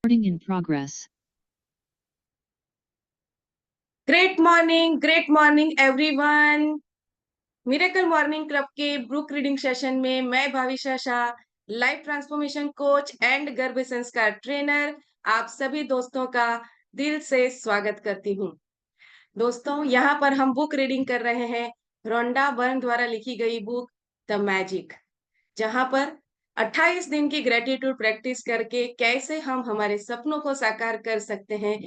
Recording in progress. Great morning everyone. Miracle morning club के book reading session में मैं Bhavisha Shah, life transformation coach and गर्भ संस्कार trainer, आप सभी दोस्तों का दिल से स्वागत करती हूँ। दोस्तों, यहाँ पर हम बुक रीडिंग कर रहे हैं रोंडा बर्न द्वारा लिखी गई बुक द मैजिक, जहाँ पर 28 दिन की ग्रेटिट्यूड प्रैक्टिस करके कैसे हम हमारे सपनों को साकार कर सकते हैं,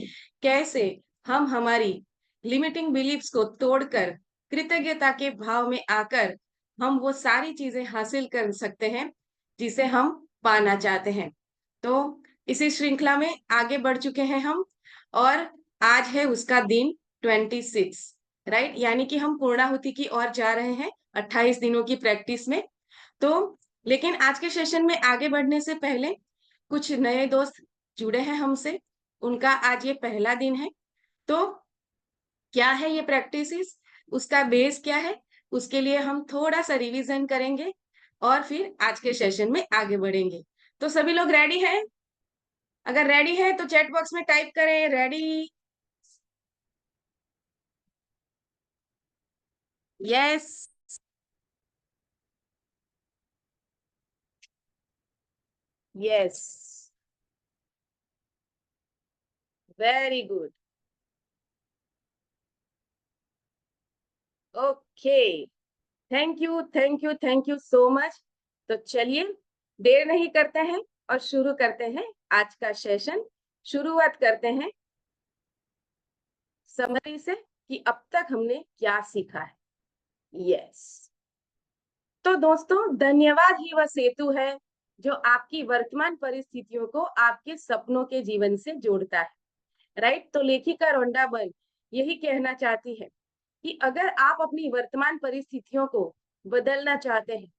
कैसे हम हमारी लिमिटिंग बिलीफ्स को तोड़कर कृतज्ञता के भाव में आकर हम वो सारी चीजें हासिल कर सकते हैं जिसे हम पाना चाहते हैं। तो इसी श्रृंखला में आगे बढ़ चुके हैं हम, और आज है उसका दिन 26, राइट, यानी कि हम पूर्णाहुति की ओर जा रहे हैं 28 दिनों की प्रैक्टिस में। तो लेकिन आज के सेशन में आगे बढ़ने से पहले कुछ नए दोस्त जुड़े हैं हमसे, उनका आज ये पहला दिन है। तो क्या है ये प्रैक्टिसेस, उसका बेस क्या है, उसके लिए हम थोड़ा सा रिवीजन करेंगे और फिर आज के सेशन में आगे बढ़ेंगे। तो सभी लोग रेडी हैं? अगर रेडी है तो चैट बॉक्स में टाइप करें ready. Yes, yes, very good, okay, thank you so much. तो चलिए देर नहीं करते हैं और शुरू करते हैं आज का सेशन। शुरुआत करते हैं समरी से कि अब तक हमने क्या सीखा है। यस, तो दोस्तों, धन्यवाद ही वह सेतु है जो आपकी वर्तमान परिस्थितियों को आपके सपनों के जीवन से जोड़ता है, राइट। तो लेखिका रोंडा बर्न यही कहना चाहती है कि अगर आप अपनी वर्तमान परिस्थितियों को बदलना चाहते हैं,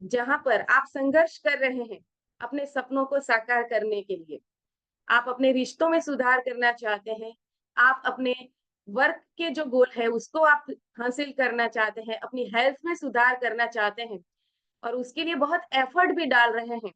जहां पर आप संघर्ष कर रहे हैं अपने सपनों को साकार करने के लिए, आप अपने रिश्तों में सुधार करना चाहते हैं, आप अपने वर्क के जो गोल है उसको आप हासिल करना चाहते हैं, अपनी हेल्थ में सुधार करना चाहते हैं और उसके लिए बहुत एफर्ट भी डाल रहे हैं,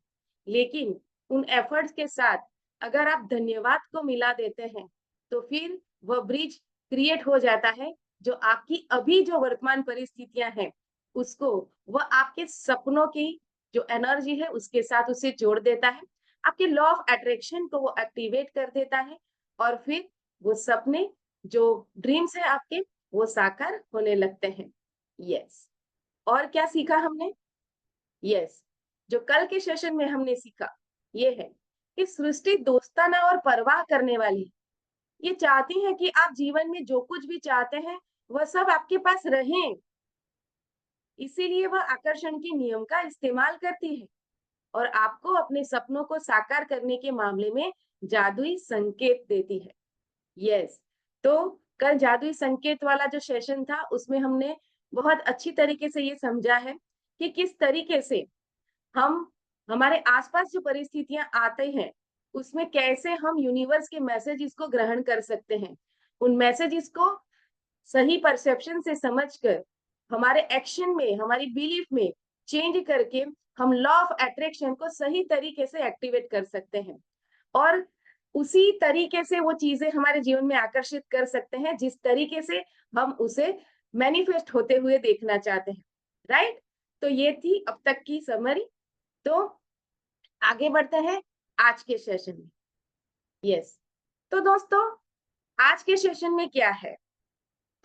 लेकिन उन एफर्ट्स के साथ अगर आप धन्यवाद को मिला देते हैं तो फिर वह ब्रिज क्रिएट हो जाता है जो आपकी अभी जो वर्तमान परिस्थितियां हैं उसको वह आपके सपनों की जो एनर्जी है उसके साथ उसे जोड़ देता है, आपके लॉ ऑफ अट्रैक्शन को वो एक्टिवेट कर देता है और फिर वो सपने जो ड्रीम्स है आपके वो साकार होने लगते हैं। यस, और क्या सीखा हमने? यस, जो कल के सेशन में हमने सीखा ये है कि सृष्टि दोस्ताना और परवाह करने वाली है। ये चाहती है कि आप जीवन में जो कुछ भी चाहते हैं वह सब आपके पास रहे, इसीलिए वह आकर्षण के नियम का इस्तेमाल करती है और आपको अपने सपनों को साकार करने के मामले में जादुई संकेत देती है। यस, तो कल जादुई संकेत वाला जो सेशन था उसमें हमने बहुत अच्छी तरीके से ये समझा है कि किस तरीके से हम हमारे आसपास जो परिस्थितियां आते हैं उसमें कैसे हम यूनिवर्स के मैसेजेस को ग्रहण कर सकते हैं, उन मैसेजेस को सही परसेप्शन से समझकर हमारे एक्शन में, हमारी बिलीफ में चेंज करके हम लॉ ऑफ अट्रैक्शन को सही तरीके से एक्टिवेट कर सकते हैं और उसी तरीके से वो चीजें हमारे जीवन में आकर्षित कर सकते हैं जिस तरीके से हम उसे मैनिफेस्ट होते हुए देखना चाहते हैं, राइट। तो ये थी अब तक की समरी। तो आगे बढ़ते हैं आज के सेशन में। यस, तो दोस्तों, आज के सेशन में क्या है,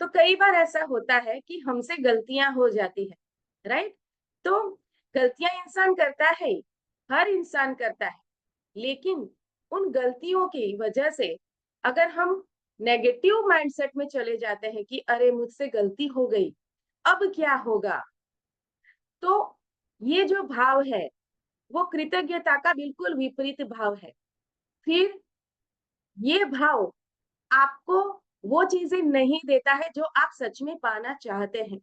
तो कई बार ऐसा होता है कि हमसे गलतियां हो जाती है, राइट। तो गलतियां इंसान करता है, हर इंसान करता है, लेकिन उन गलतियों की वजह से अगर हम नेगेटिव माइंडसेट में चले जाते हैं कि अरे मुझसे गलती हो गई, अब क्या होगा, तो ये जो भाव है वो कृतज्ञता का बिल्कुल विपरीत भाव है। फिर ये भाव आपको वो चीजें नहीं देता है जो आप सच में पाना चाहते हैं,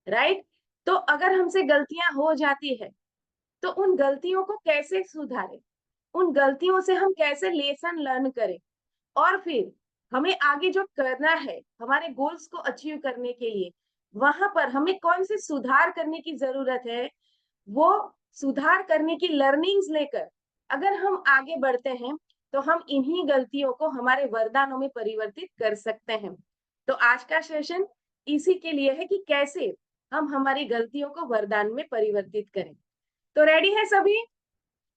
राइट। तो अगर हमसे गलतियां हो जाती है तो उन गलतियों को कैसे सुधारें, उन गलतियों से हम कैसे लेसन लर्न करें और फिर हमें आगे जो करना है हमारे गोल्स को अचीव करने के लिए वहां पर हमें कौन से सुधार करने की जरूरत है, वो सुधार करने की लर्निंग्स लेकर अगर हम आगे बढ़ते हैं तो हम इन्हीं गलतियों को हमारे वरदानों में परिवर्तित कर सकते हैं। तो आज का सेशन इसी के लिए है कि कैसे हम हमारी गलतियों को वरदान में परिवर्तित करें। तो रेडी है सभी?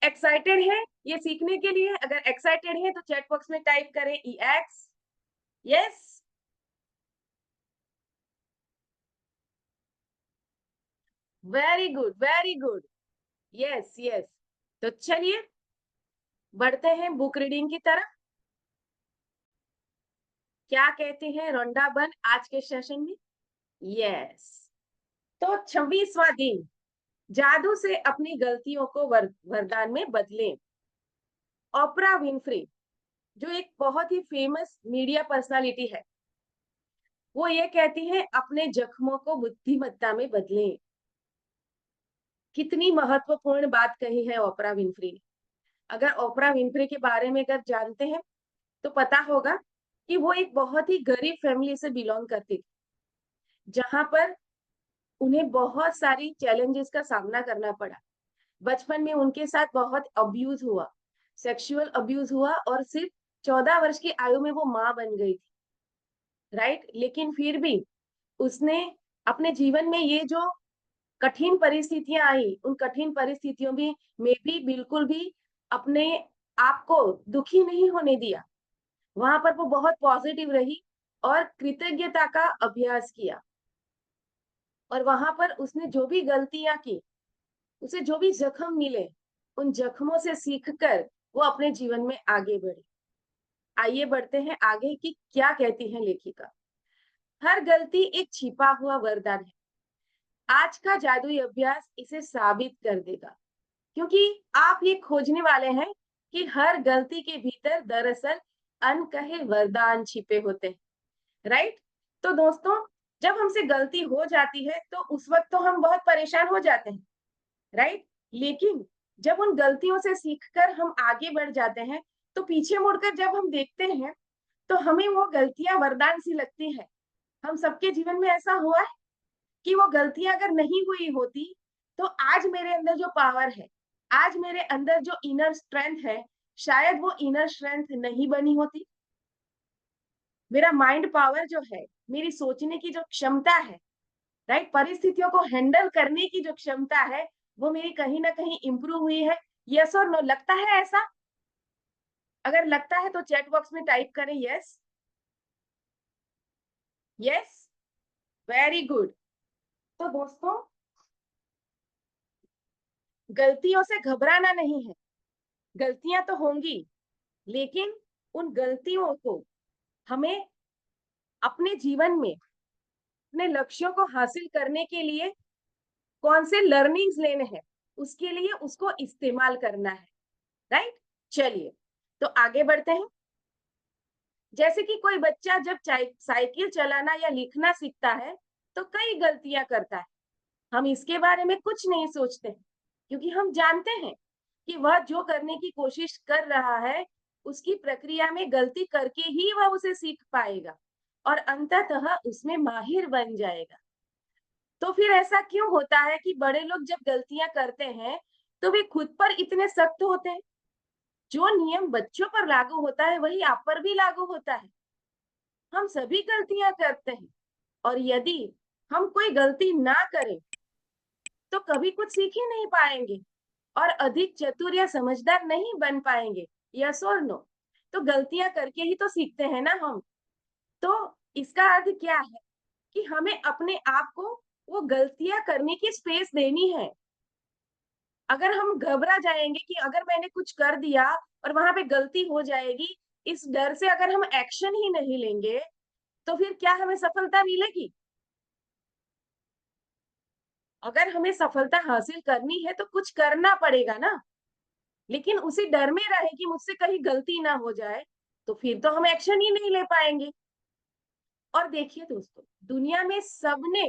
एक्साइटेड है ये सीखने के लिए? अगर एक्साइटेड है तो चैट बॉक्स में टाइप करें EX। Yes, very good, very good. Yes yes. तो चलिए बढ़ते हैं बुक रीडिंग की तरफ। क्या कहते हैं रंडाबन आज के सेशन में? यस। तो 26वां दिन, जादू से अपनी गलतियों को वरदान में बदलें। ओपरा विनफ्री, जो एक बहुत ही फेमस मीडिया पर्सनालिटी है, वो ये कहती है अपने जख्मों को बुद्धिमत्ता में बदलें। कितनी महत्वपूर्ण बात कही है ओपरा विनफ्री ने। अगर ओपरा विनफ्री के बारे में अगर जानते हैं तो पता होगा कि वो एक बहुत ही गरीब फैमिली से बिलोंग करती थी, जहां पर उन्हें बहुत सारी चैलेंजेस का सामना करना पड़ा। बचपन में उनके साथ बहुत अब्यूज हुआ, सेक्सुअल अब्यूज हुआ, और सिर्फ 14 वर्ष की आयु में वो माँ बन गई थी, राइट। लेकिन फिर भी उसने अपने जीवन में ये जो कठिन परिस्थितियां आई, उन कठिन परिस्थितियों में भी बिल्कुल भी अपने आप को दुखी नहीं होने दिया। वहां पर वो बहुत पॉजिटिव रही और कृतज्ञता का अभ्यास किया। और वहां पर उसने जो भी गलतियां की, उसे जो भी जख्म मिले, उन जख्मों से सीखकर वो अपने जीवन में आगे बढ़ी। आइए बढ़ते हैं आगे कि क्या कहती है लेखिका। हर गलती एक छिपा हुआ वरदान है। आज का जादुई अभ्यास इसे साबित कर देगा, क्योंकि आप ये खोजने वाले हैं कि हर गलती के भीतर दरअसल अनकहे वरदान छिपे होते हैं, राइट। तो दोस्तों, जब हमसे गलती हो जाती है तो उस वक्त तो हम बहुत परेशान हो जाते हैं, राइट। लेकिन जब उन गलतियों से सीखकर हम आगे बढ़ जाते हैं, तो पीछे मुड़कर जब हम देखते हैं तो हमें वो गलतियां वरदान सी लगती है। हम सबके जीवन में ऐसा हुआ है कि वो गलतियां अगर नहीं हुई होती तो आज मेरे अंदर जो पावर है, आज मेरे अंदर जो इनर स्ट्रेंथ है, शायद वो इनर स्ट्रेंथ नहीं बनी होती। मेरा माइंड पावर जो है, मेरी सोचने की जो क्षमता है, राइट, परिस्थितियों को हैंडल करने की जो क्षमता है, वो मेरी कहीं ना कहीं इंप्रूव हुई है। यस और नो, लगता है ऐसा? अगर लगता है तो चैट बॉक्स में टाइप करें यस। Yes, very good. तो दोस्तों, गलतियों से घबराना नहीं है। गलतियां तो होंगी, लेकिन उन गलतियों को हमें अपने जीवन में अपने लक्ष्यों को हासिल करने के लिए कौन से लर्निंग्स लेने हैं, उसके लिए उसको इस्तेमाल करना है, राइट। चलिए तो आगे बढ़ते हैं। जैसे कि कोई बच्चा जब साइकिल चलाना या लिखना सीखता है तो कई गलतियां करता है। हम इसके बारे में कुछ नहीं सोचते, क्योंकि हम जानते हैं कि वह जो करने की कोशिश कर रहा है, उसकी प्रक्रिया में गलती करके ही वह उसे सीख पाएगा और अंततः उसमें माहिर बन जाएगा। तो फिर ऐसा क्यों होता है कि बड़े लोग जब गलतियां करते हैं तो वे खुद पर इतने सख्त होते हैं? जो नियम बच्चों पर लागू होता है वही आप पर भी लागू होता है। हम सभी गलतियां करते हैं, और यदि हम कोई गलती ना करें तो कभी कुछ सीख ही नहीं पाएंगे और अधिक चतुर या समझदार नहीं बन पाएंगे। यस और नो? तो गलतियां करके ही तो सीखते हैं ना हम। तो इसका अर्थ क्या है कि हमें अपने आप को वो गलतियां करने की स्पेस देनी है। अगर हम घबरा जाएंगे कि अगर मैंने कुछ कर दिया और वहां पे गलती हो जाएगी, इस डर से अगर हम एक्शन ही नहीं लेंगे, तो फिर क्या हमें सफलता मिलेगी? अगर हमें सफलता हासिल करनी है तो कुछ करना पड़ेगा ना। लेकिन उसी डर में रहे कि मुझसे कहीं गलती ना हो जाए, तो फिर तो हम एक्शन ही नहीं ले पाएंगे। और देखिए दोस्तों, दुनिया में सबने,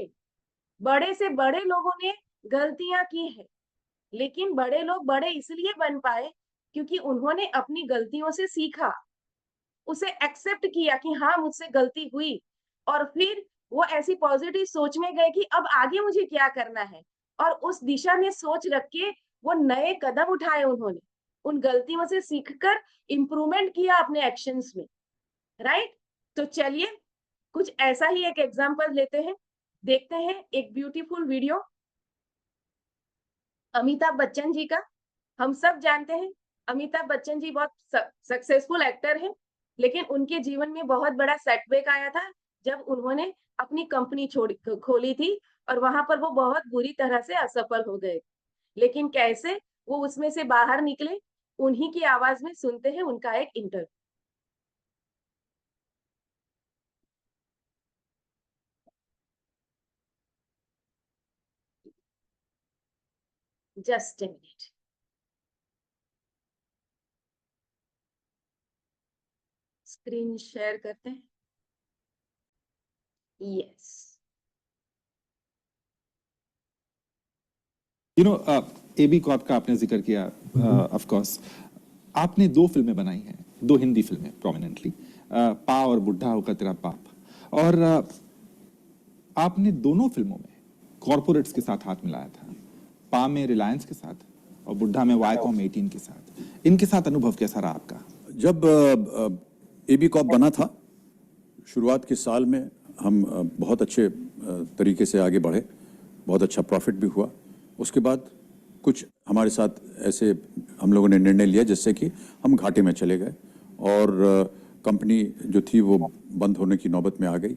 बड़े से बड़े लोगों ने गलतियां की है, लेकिन बड़े लोग बड़े इसलिए बन पाए क्योंकि उन्होंने अपनी गलतियों से सीखा, उसे एक्सेप्ट किया कि हाँ मुझसे गलती हुई, और फिर वो ऐसी पॉजिटिव सोच में गए कि अब आगे मुझे क्या करना है, और उस दिशा में सोच रख के वो नए कदम उठाए उन्होंने। उन गलतियों से सीखकर इम्प्रूवमेंट किया अपने एक्शंस में, राइट? तो चलिए कुछ ऐसा ही एक एग्जांपल लेते हैं, देखते हैं एक ब्यूटीफुल वीडियो अमिताभ बच्चन जी का। हम सब जानते हैं अमिताभ बच्चन जी बहुत सक्सेसफुल एक्टर हैं, लेकिन उनके जीवन में बहुत बड़ा सेटबैक आया था जब उन्होंने अपनी कंपनी खोली थी और वहां पर वो बहुत बुरी तरह से असफल हो गए। लेकिन कैसे वो उसमें से बाहर निकले, उन्हीं की आवाज में सुनते हैं उनका एक interview. Just a minute. Screen share करते हैं। यस। यू नो एबी कॉप का आपने जिक्र किया, ऑफ कोर्स आपने 2 फिल्में बनाई हैं, 2 हिंदी फिल्में प्रोमिनेंटली, पा और बुढ़ा होगा तेरा बाप। और आपने दोनों फिल्मों में कॉरपोरेट्स के साथ हाथ मिलाया था, पा में रिलायंस के साथ और बुढ़ा में वाईकॉम 18 के साथ। इनके साथ अनुभव कैसा रहा आपका? जब एबी कॉप बना था, शुरुआत के साल में हम बहुत अच्छे तरीके से आगे बढ़े, बहुत अच्छा प्रॉफिट भी हुआ। उसके बाद कुछ हमारे साथ ऐसे हम लोगों ने निर्णय लिया जिससे कि हम घाटे में चले गए और कंपनी जो थी वो बंद होने की नौबत में आ गई।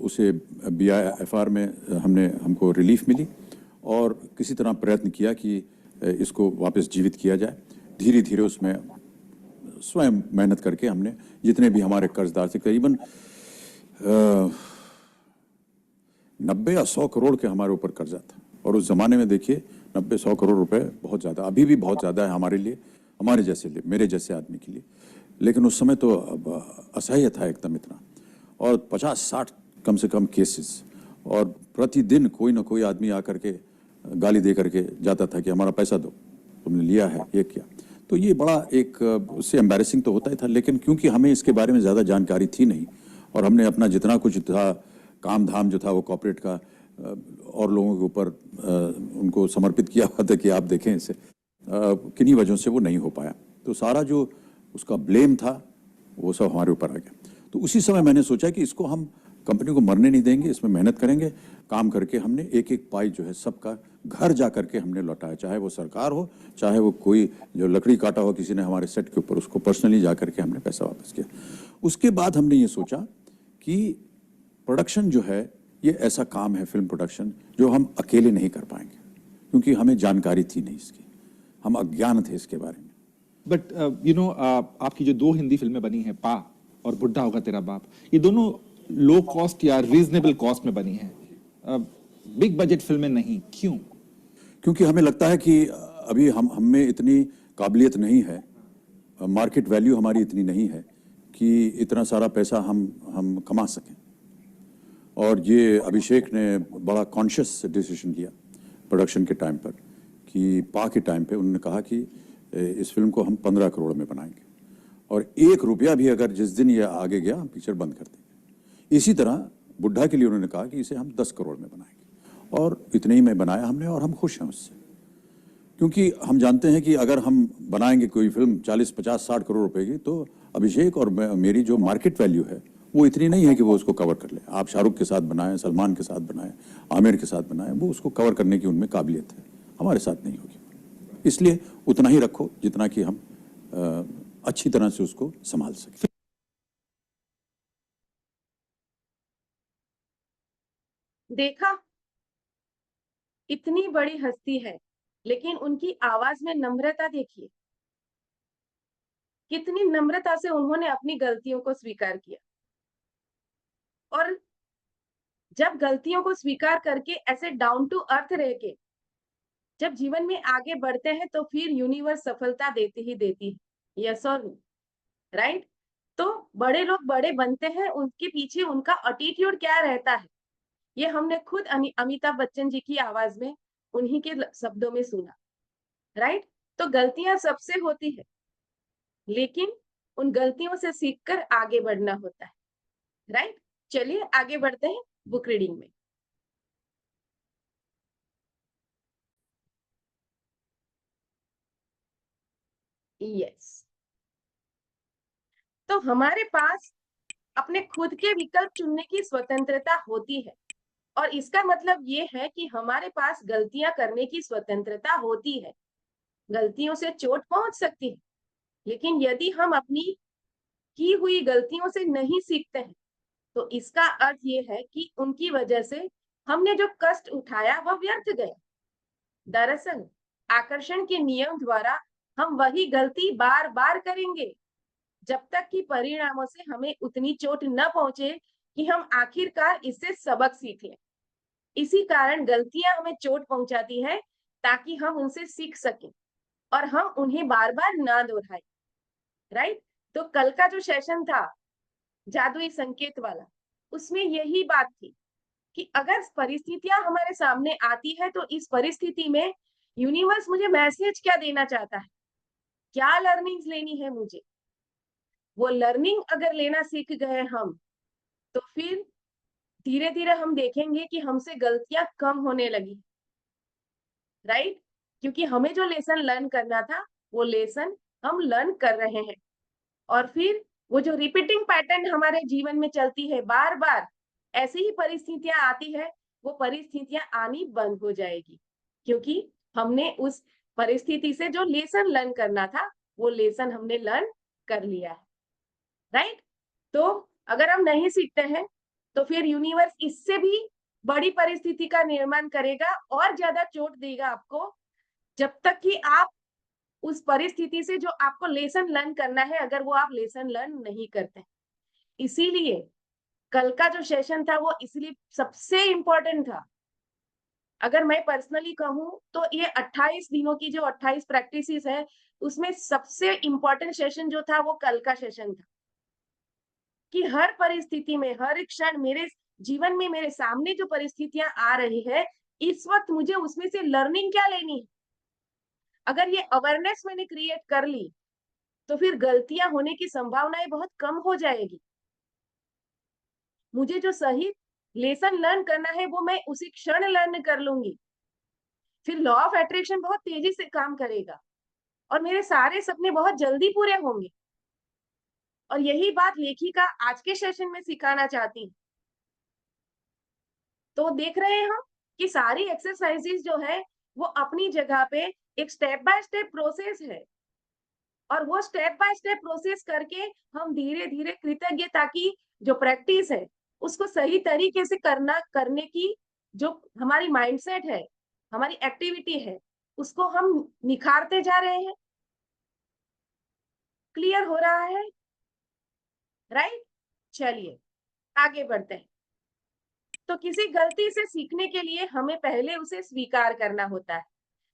उसे BIFR में हमको रिलीफ मिली और किसी तरह प्रयत्न किया कि इसको वापस जीवित किया जाए। धीरे धीरे उसमें स्वयं मेहनत करके हमने जितने भी हमारे कर्जदार थे, करीबन 90 या 100 करोड़ के हमारे ऊपर कर्जा था। और उस जमाने में देखिए 90-100 करोड़ रुपए बहुत ज़्यादा, अभी भी बहुत ज़्यादा है हमारे लिए, हमारे जैसे लिए, मेरे जैसे आदमी के लिए। लेकिन उस समय तो असह्य था एकदम इतना। और 50-60 कम से कम केसेस, और प्रतिदिन कोई ना कोई आदमी आकर के गाली दे करके जाता था कि हमारा पैसा दो, तुमने लिया है, ये किया। तो ये बड़ा एक उससे एम्बैरेसिंग तो होता ही था, लेकिन क्योंकि हमें इसके बारे में ज़्यादा जानकारी थी नहीं और हमने अपना जितना कुछ था काम धाम जो था वो कॉर्पोरेट का और लोगों के ऊपर उनको समर्पित किया हुआ था कि आप देखें इसे, किन्हीं वजहों से वो नहीं हो पाया। तो सारा जो उसका ब्लेम था वो सब हमारे ऊपर आ गया। तो उसी समय मैंने सोचा कि इसको हम कंपनी को मरने नहीं देंगे, इसमें मेहनत करेंगे, काम करके हमने एक एक पाई जो है सबका घर जा करके हमने लौटाया, चाहे वो सरकार हो, चाहे वो कोई जो लकड़ी काटा हो किसी ने हमारे सेट के ऊपर, उसको पर्सनली जा करके हमने पैसा वापस किया। उसके बाद हमने ये सोचा कि प्रोडक्शन जो है ये ऐसा काम है, फिल्म प्रोडक्शन, जो हम अकेले नहीं कर पाएंगे, क्योंकि हमें जानकारी थी नहीं इसकी, हम अज्ञान थे इसके बारे में। बट यू नो आपकी जो 2 हिंदी फिल्में बनी हैं, पा और बुढ़ा होगा तेरा बाप, ये दोनों लो कॉस्ट या रीजनेबल कॉस्ट में बनी हैं, बिग बजट फिल्में नहीं, क्यों? क्योंकि हमें लगता है कि अभी हम में इतनी काबिलियत नहीं है, मार्केट वैल्यू हमारी इतनी नहीं है कि इतना सारा पैसा हम कमा सकें। और ये अभिषेक ने बड़ा कॉन्शियस डिसीजन लिया प्रोडक्शन के टाइम पर कि पा के टाइम पे उन्होंने कहा कि इस फिल्म को हम 15 करोड़ में बनाएंगे और 1 रुपया भी अगर जिस दिन ये आगे गया हम पिक्चर बंद कर देंगे। इसी तरह बुढ़ा के लिए उन्होंने कहा कि इसे हम 10 करोड़ में बनाएंगे और इतने ही में बनाया हमने और हम खुश हैं उससे, क्योंकि हम जानते हैं कि अगर हम बनाएंगे कोई फिल्म 40-50-60 करोड़ रुपए की तो अभिषेक और मेरी जो मार्केट वैल्यू है वो इतनी नहीं है कि वो उसको कवर कर ले। आप शाहरुख के साथ बनाएं, सलमान के साथ बनाएं, आमिर के साथ बनाएं, वो उसको कवर करने की उनमें काबिलियत है, हमारे साथ नहीं होगी। इसलिए उतना ही रखो जितना कि हम अच्छी तरह से उसको संभाल सकें। देखा, इतनी बड़ी हस्ती है लेकिन उनकी आवाज में नम्रता देखिए, कितनी नम्रता से उन्होंने अपनी गलतियों को स्वीकार किया। और जब गलतियों को स्वीकार करके ऐसे डाउन टू अर्थ रह के जब जीवन में आगे बढ़ते हैं तो फिर यूनिवर्स सफलता देती ही देती है। यस और नो, राइट? तो बड़े लोग बड़े बनते हैं, उनके पीछे उनका एटीट्यूड क्या रहता है, ये हमने खुद अमिताभ बच्चन जी की आवाज में उन्हीं के शब्दों में सुना, राइट? तो गलतियां सबसे होती है, लेकिन उन गलतियों से सीखकर आगे बढ़ना होता है, राइट? चलिए आगे बढ़ते हैं बुक रीडिंग में। यस। तो हमारे पास अपने खुद के विकल्प चुनने की स्वतंत्रता होती है, और इसका मतलब ये है कि हमारे पास गलतियां करने की स्वतंत्रता होती है। गलतियों से चोट पहुंच सकती है, लेकिन यदि हम अपनी की हुई गलतियों से नहीं सीखते हैं, तो इसका अर्थ ये है कि उनकी वजह से हमने जो कष्ट उठाया वह व्यर्थ गया। दरअसल आकर्षण के नियम द्वारा हम वही गलती बार बार करेंगे, जब तक कि परिणामों से हमें उतनी चोट न पहुंचे कि हम आखिरकार इससे सबक सीख लें। इसी कारण गलतियां हमें चोट पहुंचाती है, ताकि हम उनसे सीख सकें और हम उन्हें बार बार ना दोहराएं। राइट? तो कल का जो सेशन था जादुई संकेत वाला, उसमें यही बात थी कि अगर परिस्थितियां हमारे सामने आती है, तो इस परिस्थिति में यूनिवर्स मुझे मैसेज क्या देना चाहता है, क्या लर्निंग्स लेनी है मुझे। वो लर्निंग अगर लेना सीख गए हम, तो फिर धीरे धीरे हम देखेंगे कि हमसे गलतियां कम होने लगी। राइट? क्योंकि हमें जो लेसन लर्न करना था, वो लेसन हम लर्न कर रहे हैं। और फिर वो जो रिपीटिंग पैटर्न हमारे जीवन में चलती है बार बार, ऐसी ही परिस्थितियां आती है, वो परिस्थितियां आनी बंद हो जाएगी, क्योंकि हमने उस परिस्थिति से जो लेसन लर्न करना था, वो लेसन हमने लर्न कर लिया है। राइट? तो अगर हम नहीं सीखते हैं, तो फिर यूनिवर्स इससे भी बड़ी परिस्थिति का निर्माण करेगा और ज्यादा चोट देगा आपको, जब तक कि आप उस परिस्थिति से जो आपको लेसन लर्न करना है, अगर वो आप लेसन लर्न नहीं करते। इसीलिए कल का जो सेशन था वो इसलिए सबसे इम्पोर्टेंट था। अगर मैं पर्सनली कहूं, तो ये 28 दिनों की जो 28 प्रैक्टिसेस है, उसमें सबसे इम्पोर्टेंट सेशन जो था वो कल का सेशन था। कि हर परिस्थिति में, हर क्षण मेरे जीवन में मेरे सामने जो परिस्थितियां आ रही है, इस वक्त मुझे उसमें से लर्निंग क्या लेनी है। अगर ये अवेयरनेस मैंने क्रिएट कर ली, तो फिर गलतियां होने की संभावनाएं बहुत कम हो जाएगी। मुझे जो सही लेसन लर्न करना है, वो मैं उसी क्षण लर्न कर लूंगी। फिर लॉ ऑफ अट्रैक्शन बहुत तेजी से काम करेगा और मेरे सारे सपने बहुत जल्दी पूरे होंगे। और यही बात लेखिका आज के सेशन में सिखाना चाहती है। तो देख रहे हैं हम कि सारी एक्सरसाइजेस जो है, वो अपनी जगह पे एक स्टेप बाय स्टेप प्रोसेस है, और वो स्टेप बाय स्टेप प्रोसेस करके हम धीरे धीरे कृतज्ञता की जो प्रैक्टिस है, उसको सही तरीके से करने की जो हमारी माइंडसेट है, हमारी एक्टिविटी है, उसको हम निखारते जा रहे हैं। क्लियर हो रहा है? राइट? चलिए आगे बढ़ते हैं। तो किसी गलती से सीखने के लिए हमें पहले उसे स्वीकार करना होता है।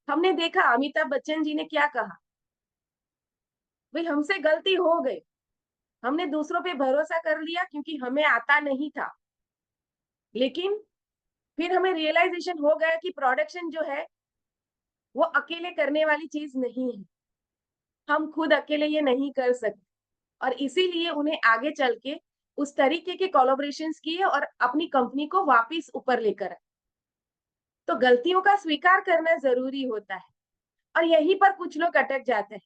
हमने देखा अमिताभ बच्चन जी ने क्या कहा, भाई हमसे गलती हो गई, हमने दूसरों पे भरोसा कर लिया क्योंकि हमें आता नहीं था, लेकिन फिर हमें रियलाइजेशन हो गया कि प्रोडक्शन जो है वो अकेले करने वाली चीज नहीं है, हम खुद अकेले ये नहीं कर सकते, और इसीलिए उन्हें आगे चल के उस तरीके के कोलैबोरेशंस किए और अपनी कंपनी को वापस ऊपर लेकर आए। तो गलतियों का स्वीकार करना जरूरी होता है, और यहीं पर कुछ लोग अटक जाते हैं,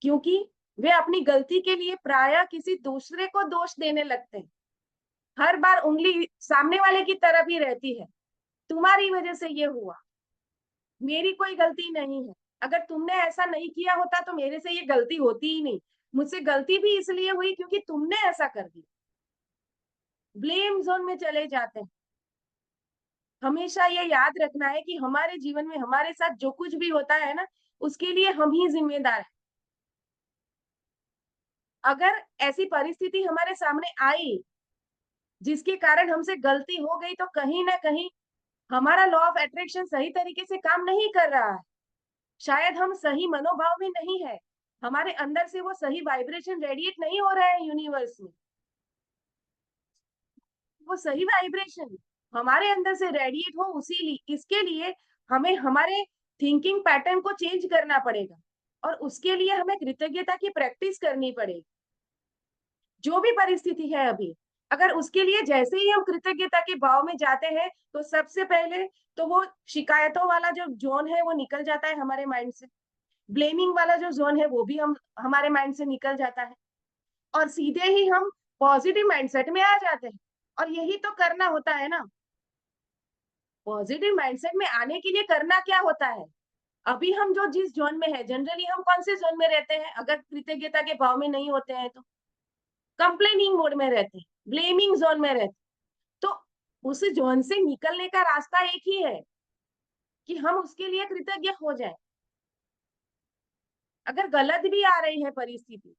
क्योंकि वे अपनी गलती के लिए प्रायः किसी दूसरे को दोष देने लगते हैं। हर बार उंगली सामने वाले की तरफ ही रहती है, तुम्हारी वजह से ये हुआ, मेरी कोई गलती नहीं है, अगर तुमने ऐसा नहीं किया होता तो मेरे से ये गलती होती ही नहीं, मुझसे गलती भी इसलिए हुई क्योंकि तुमने ऐसा कर दिया। ब्लेम जोन में चले जाते हैं। हमेशा ये याद रखना है कि हमारे जीवन में हमारे साथ जो कुछ भी होता है ना, उसके लिए हम ही जिम्मेदार हैं। अगर ऐसी परिस्थिति हमारे सामने आई जिसके कारण हमसे गलती हो गई, तो कहीं ना कहीं हमारा लॉ ऑफ अट्रैक्शन सही तरीके से काम नहीं कर रहा है। शायद हम सही मनोभाव में नहीं है, हमारे अंदर से वो सही वाइब्रेशन रेडिएट नहीं हो रहा है यूनिवर्स में। वो सही वाइब्रेशन हमारे अंदर से रेडिएट हो, इसके लिए हमें हमारे थिंकिंग पैटर्न को चेंज करना पड़ेगा, और उसके लिए हमें कृतज्ञता की प्रैक्टिस करनी पड़ेगी। जो भी परिस्थिति है अभी, अगर उसके लिए जैसे ही हम कृतज्ञता के भाव में जाते हैं, तो सबसे पहले तो वो शिकायतों वाला जो जोन है वो निकल जाता है हमारे माइंड से। ब्लेमिंग वाला जो जोन है वो भी हम हमारे माइंड से निकल जाता है और सीधे ही हम पॉजिटिव माइंडसेट में आ जाते हैं। और यही तो करना होता है ना। पॉजिटिव माइंडसेट में आने के लिए करना क्या होता है? अभी हम जो जिस जोन में है, जनरली हम कौन से जोन में रहते हैं? अगर कृतज्ञता के भाव में नहीं होते हैं तो कंप्लेनिंग मोड में रहते हैं, ब्लेमिंग जोन में रहते हैं। तो उस जोन से निकलने का रास्ता एक ही है कि हम उसके लिए कृतज्ञ हो जाएं। अगर गलत भी आ रही है परिस्थिति,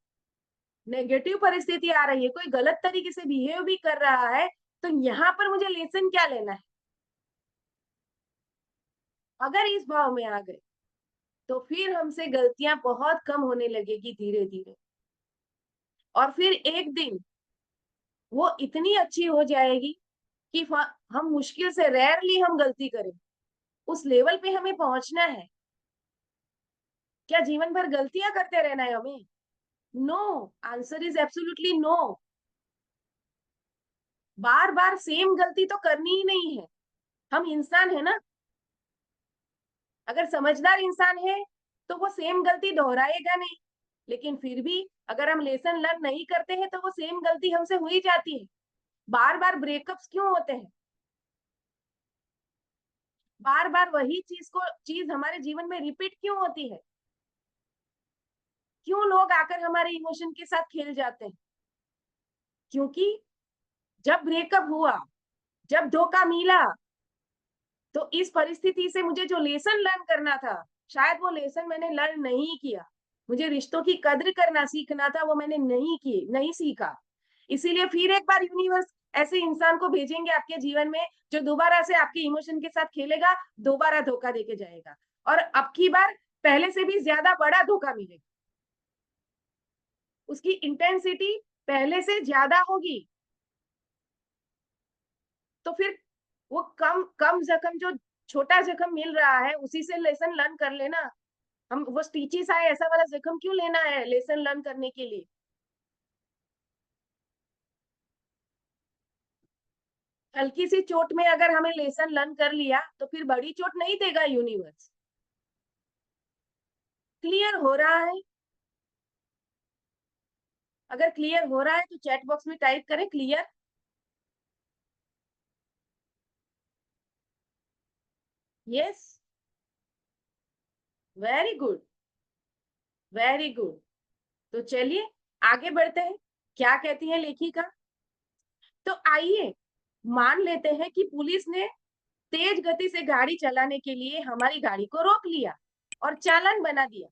नेगेटिव परिस्थिति आ रही है, कोई गलत तरीके से बिहेव भी कर रहा है, तो यहाँ पर मुझे लेसन क्या लेना है? अगर इस भाव में आ गए तो फिर हमसे गलतियां बहुत कम होने लगेगी धीरे धीरे, और फिर एक दिन वो इतनी अच्छी हो जाएगी कि हम मुश्किल से रेयरली हम गलती करें। उस लेवल पे हमें पहुंचना है। क्या जीवन भर गलतियां करते रहना है हमें? No, answer is absolutely no. बार बार सेम गलती तो करनी ही नहीं है। हम इंसान है ना, अगर समझदार इंसान है तो वो सेम गलती दोहराएगा नहीं। लेकिन फिर भी अगर हम लेसन लर्न नहीं करते हैं तो वो सेम गलती हमसे हो ही जाती है। बार बार ब्रेकअप्स क्यों होते हैं? बार बार वही चीज हमारे जीवन में रिपीट क्यों होती है? क्यों लोग आकर हमारे इमोशन के साथ खेल जाते हैं? क्योंकि जब ब्रेकअप हुआ, जब धोखा मिला, तो इस परिस्थिति से मुझे जो लेसन लर्न करना था, शायद वो लेसन मैंने लर्न नहीं किया। मुझे रिश्तों की कद्र करना सीखना था, वो मैंने नहीं सीखा। इसीलिए फिर एक बार यूनिवर्स ऐसे इंसान को भेजेंगे आपके जीवन में जो दोबारा से आपके इमोशन के साथ खेलेगा, दोबारा धोखा देके जाएगा, और अब की बार पहले से भी ज्यादा बड़ा धोखा मिलेगा। उसकी इंटेंसिटी पहले से ज्यादा होगी। तो फिर वो कम कम जख्म, जो छोटा जख्म मिल रहा है, उसी से लेसन लर्न कर लेना। हम वो स्टिचेस आए ऐसा वाला जख्म क्यों लेना है लेसन लर्न करने के लिए? हल्की सी चोट में अगर हमें लेसन लर्न कर लिया तो फिर बड़ी चोट नहीं देगा यूनिवर्स। क्लियर हो रहा है? अगर क्लियर हो रहा है तो चैट बॉक्स में टाइप करें clear. Yes, very good, very good. तो चलिए आगे बढ़ते हैं। क्या कहती है लेखिका? तो आइए मान लेते हैं कि पुलिस ने तेज गति से गाड़ी चलाने के लिए हमारी गाड़ी को रोक लिया और चालान बना दिया।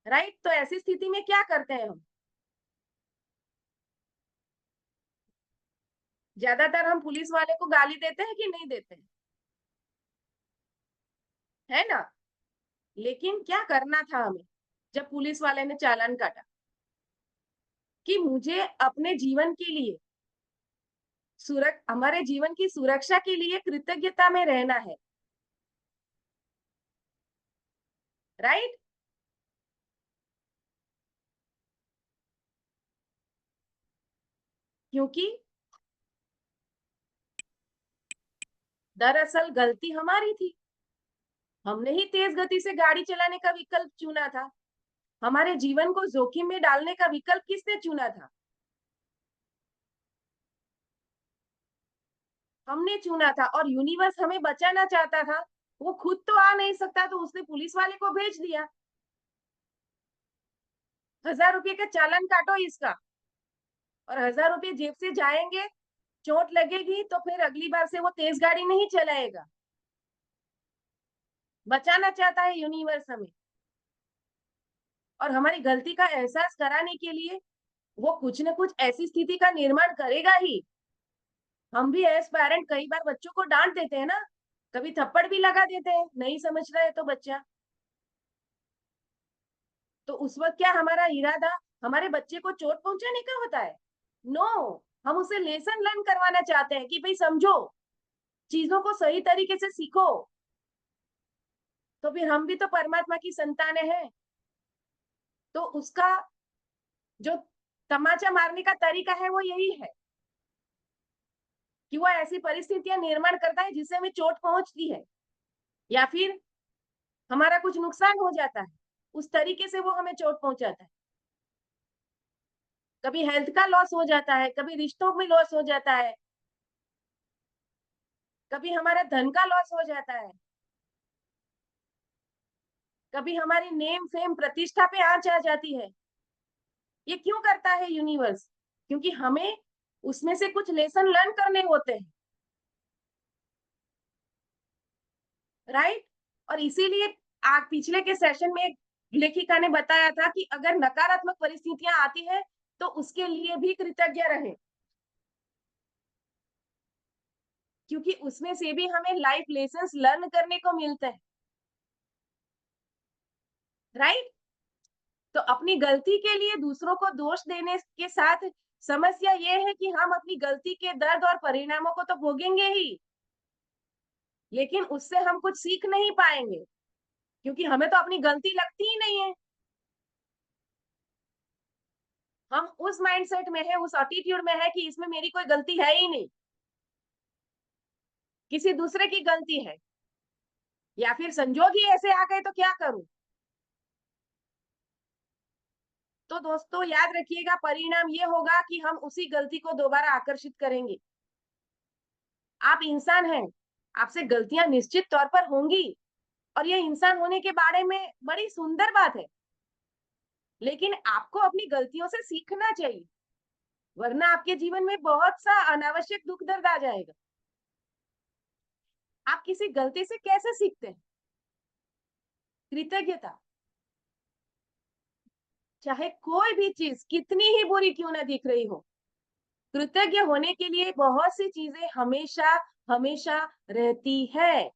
राइट? तो ऐसी स्थिति में क्या करते हैं हम? ज्यादातर हम पुलिस वाले को गाली देते हैं कि नहीं देते हैं? है ना? लेकिन क्या करना था हमें जब पुलिस वाले ने चालान काटा? कि मुझे अपने जीवन के लिए हमारे जीवन की सुरक्षा के लिए कृतज्ञता में रहना है। राइट? क्योंकि दरअसल गलती हमारी थी। हमने ही तेज गति से गाड़ी चलाने का विकल्प चुना था। हमारे जीवन को जोखिम में डालने का विकल्प किसने चुना था? हमने चुना था, और यूनिवर्स हमें बचाना चाहता था। वो खुद तो आ नहीं सकता, तो उसने पुलिस वाले को भेज दिया। 1000 रुपये का चालान काटो इसका, और 1000 रुपये जेब से जाएंगे, चोट लगेगी तो फिर अगली बार से वो तेज गाड़ी नहीं चलाएगा। बचाना चाहता है यूनिवर्स हमें, और हमारी गलती का एहसास कराने के लिए वो कुछ न कुछ ऐसी स्थिति का निर्माण करेगा ही। हम भी एज पेरेंट कई बार बच्चों को डांट देते हैं ना, कभी थप्पड़ भी लगा देते हैं, नहीं समझ रहा है तो बच्चा। तो उस वक्त क्या हमारा इरादा हमारे बच्चे को चोट पहुंचाने का होता है? नो, हम उसे लेसन लर्न करवाना चाहते हैं कि भाई समझो, चीजों को सही तरीके से सीखो। तो फिर हम भी तो परमात्मा की संतानें हैं। तो उसका जो तमाचा मारने का तरीका है वो यही है कि वो ऐसी परिस्थितियां निर्माण करता है जिससे हमें चोट पहुंचती है, या फिर हमारा कुछ नुकसान हो जाता है, उस तरीके से वो हमें चोट पहुंचाता है। कभी हेल्थ का लॉस हो जाता है, कभी रिश्तों में लॉस हो जाता है, कभी हमारा धन का लॉस हो जाता है, कभी हमारी नेम फेम प्रतिष्ठा पे आंच आ जाती है। ये क्यों करता है यूनिवर्स? क्योंकि हमें उसमें से कुछ लेसन लर्न करने होते हैं, राइट? और इसीलिए आज पिछले के सेशन में एक लेखिका ने बताया था कि अगर नकारात्मक परिस्थितियां आती है तो उसके लिए भी कृतज्ञ रहे, क्योंकि उसमें से भी हमें लाइफ लेसन्स लर्न करने को मिलते हैं, राइट? तो अपनी गलती के लिए दूसरों को दोष देने के साथ समस्या ये है कि हम अपनी गलती के दर्द और परिणामों को तो भोगेंगे ही, लेकिन उससे हम कुछ सीख नहीं पाएंगे, क्योंकि हमें तो अपनी गलती लगती ही नहीं है। हम उस माइंडसेट में है, उस एटीट्यूड में है कि इसमें मेरी कोई गलती है ही नहीं, किसी दूसरे की गलती है, या फिर संजोग ही ऐसे आ गए तो क्या करूं। तो दोस्तों याद रखिएगा, परिणाम ये होगा कि हम उसी गलती को दोबारा आकर्षित करेंगे। आप इंसान हैं, आपसे गलतियां निश्चित तौर पर होंगी, और ये इंसान होने के बारे में बड़ी सुंदर बात है, लेकिन आपको अपनी गलतियों से सीखना चाहिए, वरना आपके जीवन में बहुत सा अनावश्यक दुख दर्द आ जाएगा। आप किसी गलती से कैसे सीखते हैं? कृतज्ञता। चाहे कोई भी चीज कितनी ही बुरी क्यों ना दिख रही हो, कृतज्ञ होने के लिए बहुत सी चीजें हमेशा हमेशा रहती है।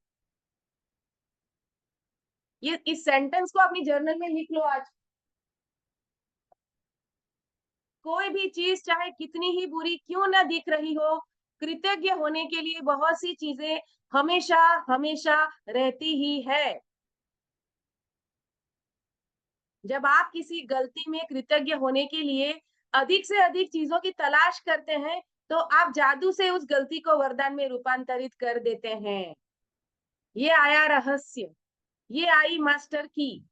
ये इस सेंटेंस को अपनी जर्नल में लिख लो आज। कोई भी चीज चाहे कितनी ही बुरी क्यों ना दिख रही हो, कृतज्ञ होने के लिए बहुत सी चीजें हमेशा हमेशा रहती ही है। जब आप किसी गलती में कृतज्ञ होने के लिए अधिक से अधिक चीजों की तलाश करते हैं, तो आप जादू से उस गलती को वरदान में रूपांतरित कर देते हैं। ये आया रहस्य, ये आई मास्टर की।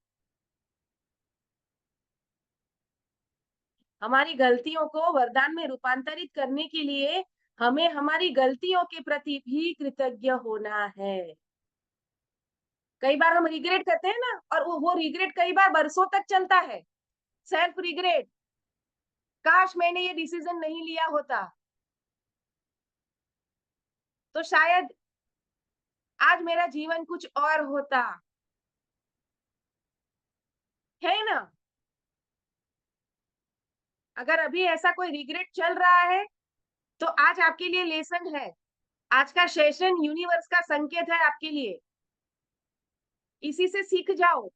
हमारी गलतियों को वरदान में रूपांतरित करने के लिए हमें हमारी गलतियों के प्रति भी कृतज्ञ होना है। कई बार हम रिग्रेट करते हैं ना, और वो रिग्रेट कई बार बरसों तक चलता है। सेल्फ रिग्रेट, काश मैंने ये डिसीजन नहीं लिया होता तो शायद आज मेरा जीवन कुछ और होता, है ना? अगर अभी ऐसा कोई रिग्रेट चल रहा है तो आज आपके लिए लेसन है। आज का सेशन यूनिवर्स का संकेत है आपके लिए। इसी से सीख जाओ,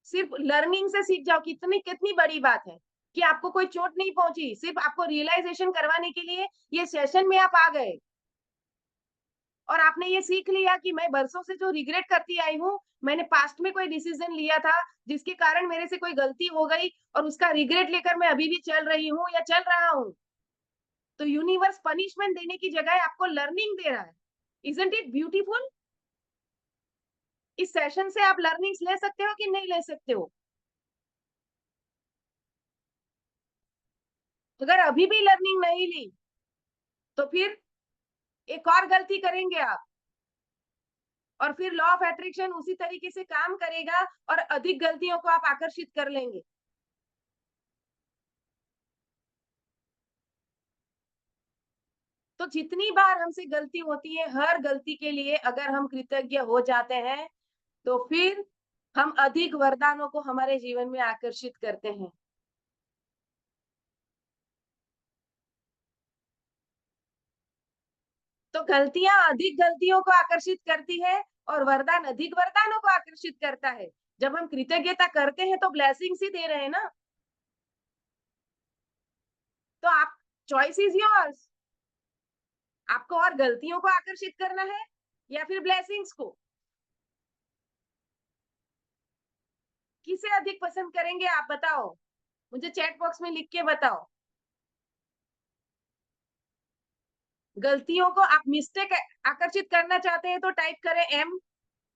सिर्फ लर्निंग से सीख जाओ। कितनी कितनी बड़ी बात है कि आपको कोई चोट नहीं पहुंची, सिर्फ आपको रियलाइजेशन करवाने के लिए ये सेशन में आप आ गए, और आपने ये सीख लिया कि मैं बरसों से जो रिग्रेट करती आई हूँ, मैंने पास्ट में कोई डिसीजन लिया था जिसके कारण मेरे से कोई गलती हो गई, और उसका रिग्रेट लेकर मैं अभी भी चल रही हूँ या चल रहा हूँ। तो यूनिवर्स पनिशमेंट देने की जगह आपको लर्निंग दे रहा है। Isn't it beautiful? इस सेशन से आप लर्निंग्स ले सकते हो कि नहीं ले सकते हो? अगर अभी भी लर्निंग नहीं ली तो फिर एक और गलती करेंगे आप, और फिर लॉ ऑफ अट्रैक्शन उसी तरीके से काम करेगा और अधिक गलतियों को आप आकर्षित कर लेंगे। तो जितनी बार हमसे गलती होती है, हर गलती के लिए अगर हम कृतज्ञ हो जाते हैं, तो फिर हम अधिक वरदानों को हमारे जीवन में आकर्षित करते हैं। तो गलतियां अधिक गलतियों को आकर्षित करती है, और वरदान अधिक वरदानों को आकर्षित करता है। जब हम कृतज्ञता करते हैं तो ब्लेसिंग्स ही दे रहे हैं ना। तो आप, चॉइस इज योर्स। आपको और गलतियों को आकर्षित करना है या फिर ब्लेसिंग्स को? किसे अधिक पसंद करेंगे आप बताओ, मुझे चैट बॉक्स में लिख के बताओ। गलतियों को आप मिस्टेक आकर्षित करना चाहते हैं तो टाइप करें M,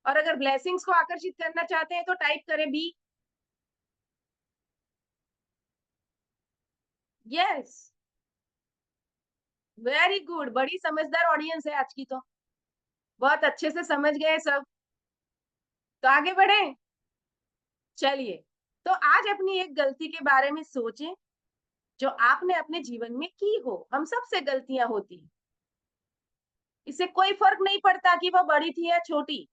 और अगर ब्लेसिंग्स को आकर्षित करना चाहते हैं तो टाइप करें बी। यस, वेरी गुड, बड़ी समझदार ऑडियंस है आज की तो, बहुत अच्छे से समझ गए सब। तो आगे बढ़े, चलिए। तो आज अपनी एक गलती के बारे में सोचें जो आपने अपने जीवन में की हो। हम सबसे गलतियां होती हैं, इससे कोई फर्क नहीं पड़ता कि वो बड़ी थी या छोटी,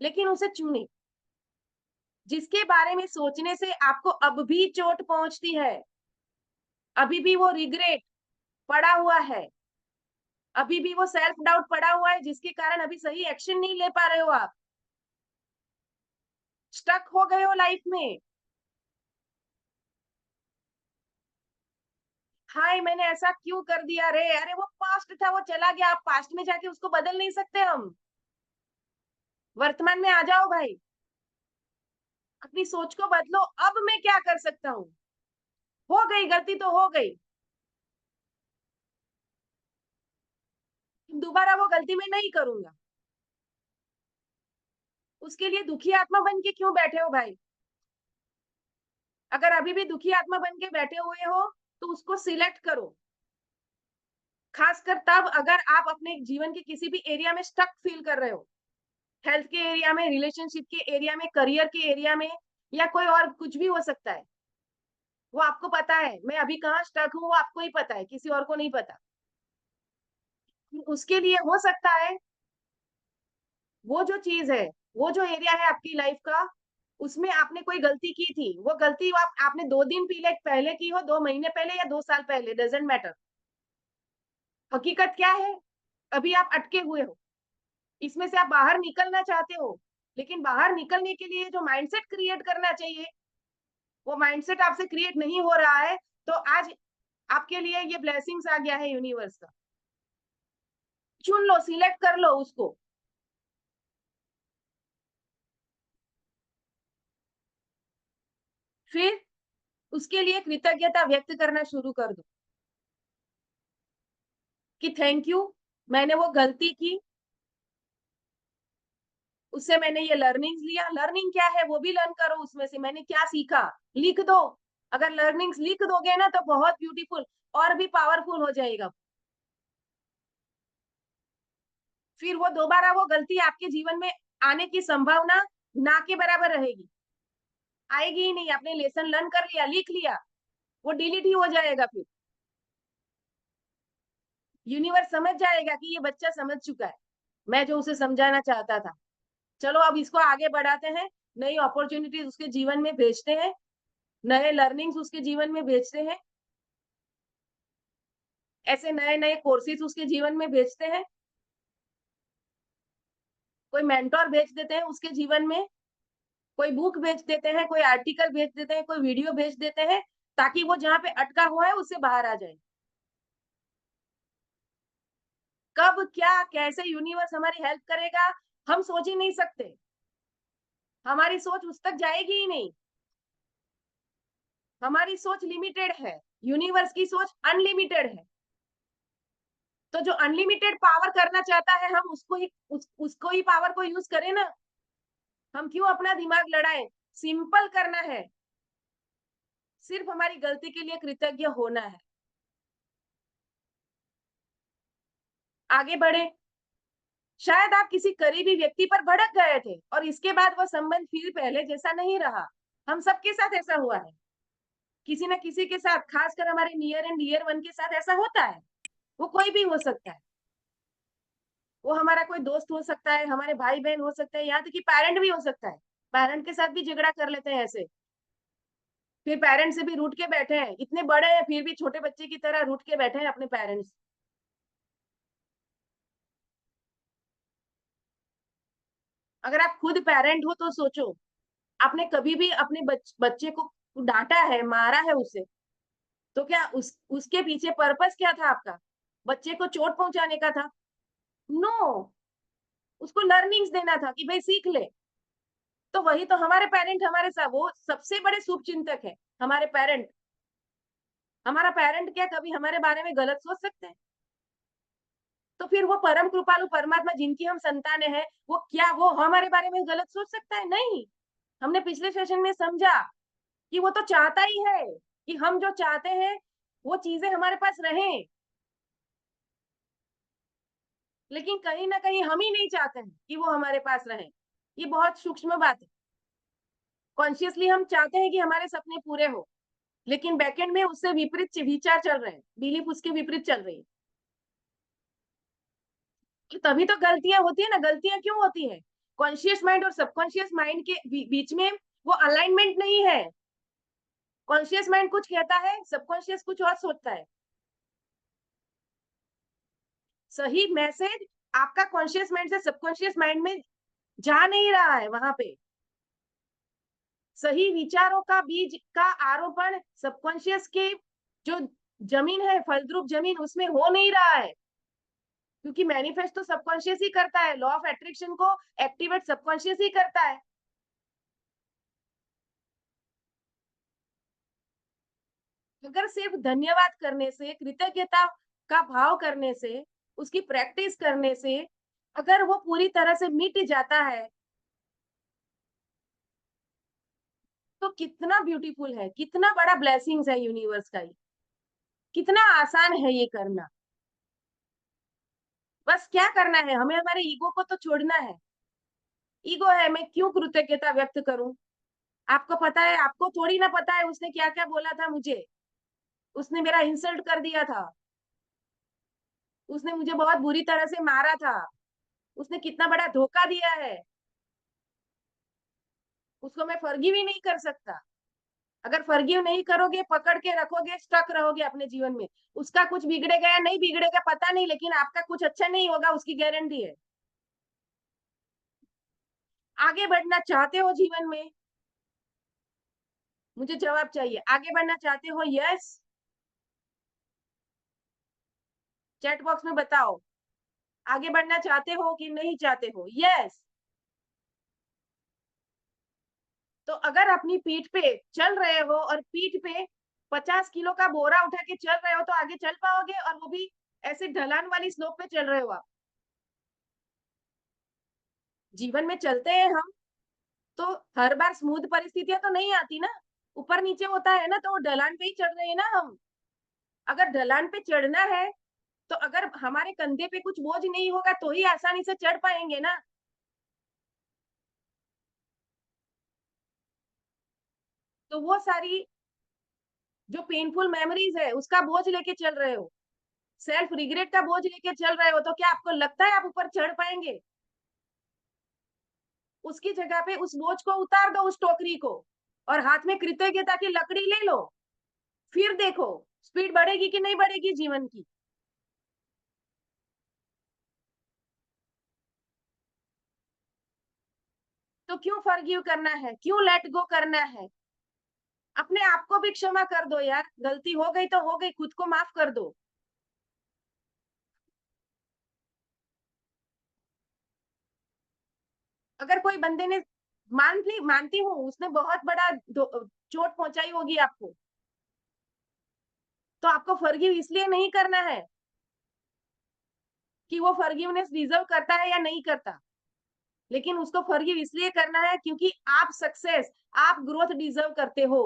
लेकिन उसे चुने जिसके बारे में सोचने से आपको अब भी चोट पहुंचती है, अभी भी वो रिग्रेट पड़ा हुआ है, अभी भी वो सेल्फ डाउट पड़ा हुआ है, जिसके कारण अभी सही एक्शन नहीं ले पा रहे हो, आप स्टक हो गए हो लाइफ में। हाय मैंने ऐसा क्यों कर दिया रे, अरे वो पास्ट था, वो चला गया, आप पास्ट में जाके उसको बदल नहीं सकते। हम वर्तमान में आ जाओ भाई, अपनी सोच को बदलो। अब मैं क्या कर सकता हूँ, हो गई गलती तो हो गई, दोबारा वो गलती मैं नहीं करूंगा। उसके लिए दुखी आत्मा बन के क्यों बैठे हो भाई? अगर अभी भी दुखी आत्मा बन के बैठे हुए हो तो उसको सिलेक्ट करो, खासकर तब अगर आप अपने जीवन के किसी भी एरिया में स्टक फील कर रहे हो, हेल्थ के एरिया में, रिलेशनशिप के एरिया में, करियर के एरिया में, या कोई और कुछ भी हो सकता है। वो आपको पता है मैं अभी कहाँ स्टक हूँ, वो आपको ही पता है, किसी और को नहीं पता। उसके लिए हो सकता है वो जो चीज है, वो जो एरिया है आपकी लाइफ का, उसमें आपने कोई गलती की थी, वो गलती आपने 2 दिन पहले की हो, 2 महीने पहले या 2 साल पहले, डजेंट मैटर। हकीकत क्या है, अभी आप अटके हुए हो, इसमें से आप बाहर निकलना चाहते हो, लेकिन बाहर निकलने के लिए जो माइंडसेट क्रिएट करना चाहिए, वो माइंडसेट आपसे क्रिएट नहीं हो रहा है। तो आज आपके लिए ये ब्लेसिंग्स आ गया है यूनिवर्स का, चुन लो, सिलेक्ट कर लो उसको। फिर उसके लिए कृतज्ञता व्यक्त करना शुरू कर दो कि थैंक यू, मैंने वो गलती की, उससे मैंने ये लर्निंग्स लिया। लर्निंग क्या है वो भी लर्न करो, उसमें से मैंने क्या सीखा लिख दो। अगर लर्निंग्स लिख दोगे ना तो बहुत ब्यूटीफुल और भी पावरफुल हो जाएगा। फिर वो दोबारा वो गलती आपके जीवन में आने की संभावना ना के बराबर रहेगी, आएगी ही नहीं। आपने लेसन लर्न कर लिया, लिख लिया, वो डिलीट ही हो जाएगा। फिर यूनिवर्स समझ जाएगा कि ये बच्चा समझ चुका है, मैं जो उसे समझाना चाहता था। चलो अब इसको आगे बढ़ाते हैं, नई अपॉर्चुनिटीज उसके जीवन में भेजते हैं, नए लर्निंग्स उसके जीवन में भेजते हैं, ऐसे नए नए कोर्सेज उसके जीवन में भेजते हैं, कोई मेंटोर भेज देते हैं उसके जीवन में, कोई बुक भेज देते हैं, कोई आर्टिकल भेज देते हैं, कोई वीडियो भेज देते हैं, ताकि वो जहाँ पे अटका हुआ है उससे बाहर आ जाए। कब क्या कैसे यूनिवर्स हमारी हेल्प करेगा हम सोच ही नहीं सकते, हमारी सोच उस तक जाएगी ही नहीं। हमारी सोच लिमिटेड है, यूनिवर्स की सोच अनलिमिटेड है। तो जो अनलिमिटेड पावर करना चाहता है हम उसको ही पावर को यूज करें ना। हम क्यों अपना दिमाग लड़ाएं, सिंपल करना है, सिर्फ हमारी गलती के लिए कृतज्ञ होना है। आगे बढ़े। शायद आप किसी करीबी व्यक्ति पर भड़क गए थे और इसके बाद वो संबंध फिर पहले जैसा नहीं रहा। हम सबके साथ ऐसा हुआ है, किसी न किसी के साथ, खासकर हमारे नियर एंड डियर वन के साथ ऐसा होता है। वो कोई भी हो सकता है, वो हमारा कोई दोस्त हो सकता है, हमारे भाई बहन हो सकते हैं, यहाँ तक कि पेरेंट भी हो सकता है। पेरेंट के साथ भी झगड़ा कर लेते हैं ऐसे, फिर पेरेंट्स से भी रूठ के बैठे हैं, इतने बड़े हैं फिर भी छोटे बच्चे की तरह रूठ के बैठे हैं अपने पेरेंट्स। अगर आप खुद पेरेंट हो तो सोचो, आपने कभी भी अपने बच्चे को डांटा है, मारा है उसे, तो क्या उसके पीछे पर्पस क्या था आपका? बच्चे को चोट पहुंचाने का था? नो, उसको लर्निंग्स देना था कि भाई सीख ले। तो वही तो हमारे पेरेंट हमारे साथ, वो सबसे बड़े शुभ चिंतक है हमारे पेरेंट। हमारा पेरेंट क्या कभी हमारे बारे में गलत सोच सकते हैं? तो फिर वो परम कृपालु परमात्मा जिनकी हम संतानें हैं, वो हमारे बारे में गलत सोच सकता है? नहीं। हमने पिछले सेशन में समझा कि वो तो चाहता ही है कि हम जो चाहते हैं वो चीजें हमारे पास रहें, लेकिन कहीं ना कहीं हम ही नहीं चाहते हैं कि वो हमारे पास रहे। ये बहुत सूक्ष्म बात है। कॉन्शियसली हम चाहते हैं कि हमारे सपने पूरे हो, लेकिन बैकएंड में उससे विपरीत विचार चल रहे हैं, बिलीफ उसके विपरीत चल रही है। तो तभी तो गलतियां होती है ना। गलतियां क्यों होती है? कॉन्शियस माइंड और सबकॉन्शियस माइंड के बीच में वो अलाइनमेंट नहीं है। कॉन्शियस माइंड कुछ कहता है, सबकॉन्शियस कुछ और सोचता है। सही मैसेज आपका कॉन्शियस माइंड से सबकॉन्शियस माइंड में जा नहीं रहा है। वहां पे सही विचारों का बीज का आरोपण सबकॉन्शियस के जो जमीन है, फलद्रुप जमीन, उसमें हो नहीं रहा है, क्योंकि मैनिफेस्ट तो सबकॉन्शियस ही करता है। लॉ ऑफ अट्रैक्शन को एक्टिवेट सबकॉन्शियस ही करता है। अगर सिर्फ धन्यवाद करने से, कृतज्ञता का भाव करने से, उसकी प्रैक्टिस करने से अगर वो पूरी तरह से मिट जाता है, तो कितना ब्यूटीफुल है, कितना बड़ा ब्लेसिंग्स है यूनिवर्स का। ये कितना आसान है ये करना। बस क्या करना है, हमें हमारे ईगो को तो छोड़ना है। ईगो है, मैं क्यों कृतज्ञता व्यक्त करूं? आपको पता है, आपको थोड़ी ना पता है उसने क्या क्या बोला था मुझे। उसने मेरा इंसल्ट कर दिया था, उसने मुझे बहुत बुरी तरह से मारा था, उसने कितना बड़ा धोखा दिया है। उसको मैं फॉरगिव ही नहीं कर सकता। अगर फॉरगिव नहीं करोगे, पकड़ के रखोगे, स्टक रहोगे अपने जीवन में, उसका कुछ बिगड़ेगा या नहीं बिगड़ेगा पता नहीं, लेकिन आपका कुछ अच्छा नहीं होगा, उसकी गारंटी है। आगे बढ़ना चाहते हो जीवन में? मुझे जवाब चाहिए। आगे बढ़ना चाहते हो? यस। चैट बॉक्स में बताओ, आगे बढ़ना चाहते हो कि नहीं चाहते हो? यस। तो अगर अपनी पीठ पे चल रहे हो और पीठ पे 50 किलो का बोरा उठा के चल रहे हो, तो आगे चल पाओगे? और वो भी ऐसे ढलान वाली स्लोप पे चल रहे हो आप। जीवन में चलते हैं हम, तो हर बार स्मूथ परिस्थितियां तो नहीं आती ना। ऊपर नीचे होता है ना, तो वो ढलान पे ही चढ़ रहे हैं ना हम। अगर ढलान पे चढ़ना है, तो अगर हमारे कंधे पे कुछ बोझ नहीं होगा तो ही आसानी से चढ़ पाएंगे ना। तो वो सारी जो पेनफुल मेमोरीज है, उसका बोझ लेके चल रहे हो, सेल्फ रिग्रेट का बोझ लेके चल रहे हो, तो क्या आपको लगता है आप ऊपर चढ़ पाएंगे? उसकी जगह पे उस बोझ को उतार दो, उस टोकरी को, और हाथ में कृतज्ञता की लकड़ी ले लो। फिर देखो स्पीड बढ़ेगी कि नहीं बढ़ेगी जीवन की। तो क्यों फॉरगिव करना है, क्यों लेट गो करना है? अपने आप को भी क्षमा कर दो यार। गलती हो गई तो हो गई, खुद को माफ कर दो। अगर कोई बंदे ने मानती हूँ उसने बहुत बड़ा चोट पहुंचाई होगी आपको, तो आपको फॉरगिव इसलिए नहीं करना है कि वो फॉरगिवनेस डिजर्व करता है या नहीं करता, लेकिन उसको फॉरगिव इसलिए करना है क्योंकि आप सक्सेस, आप ग्रोथ डिजर्व करते हो।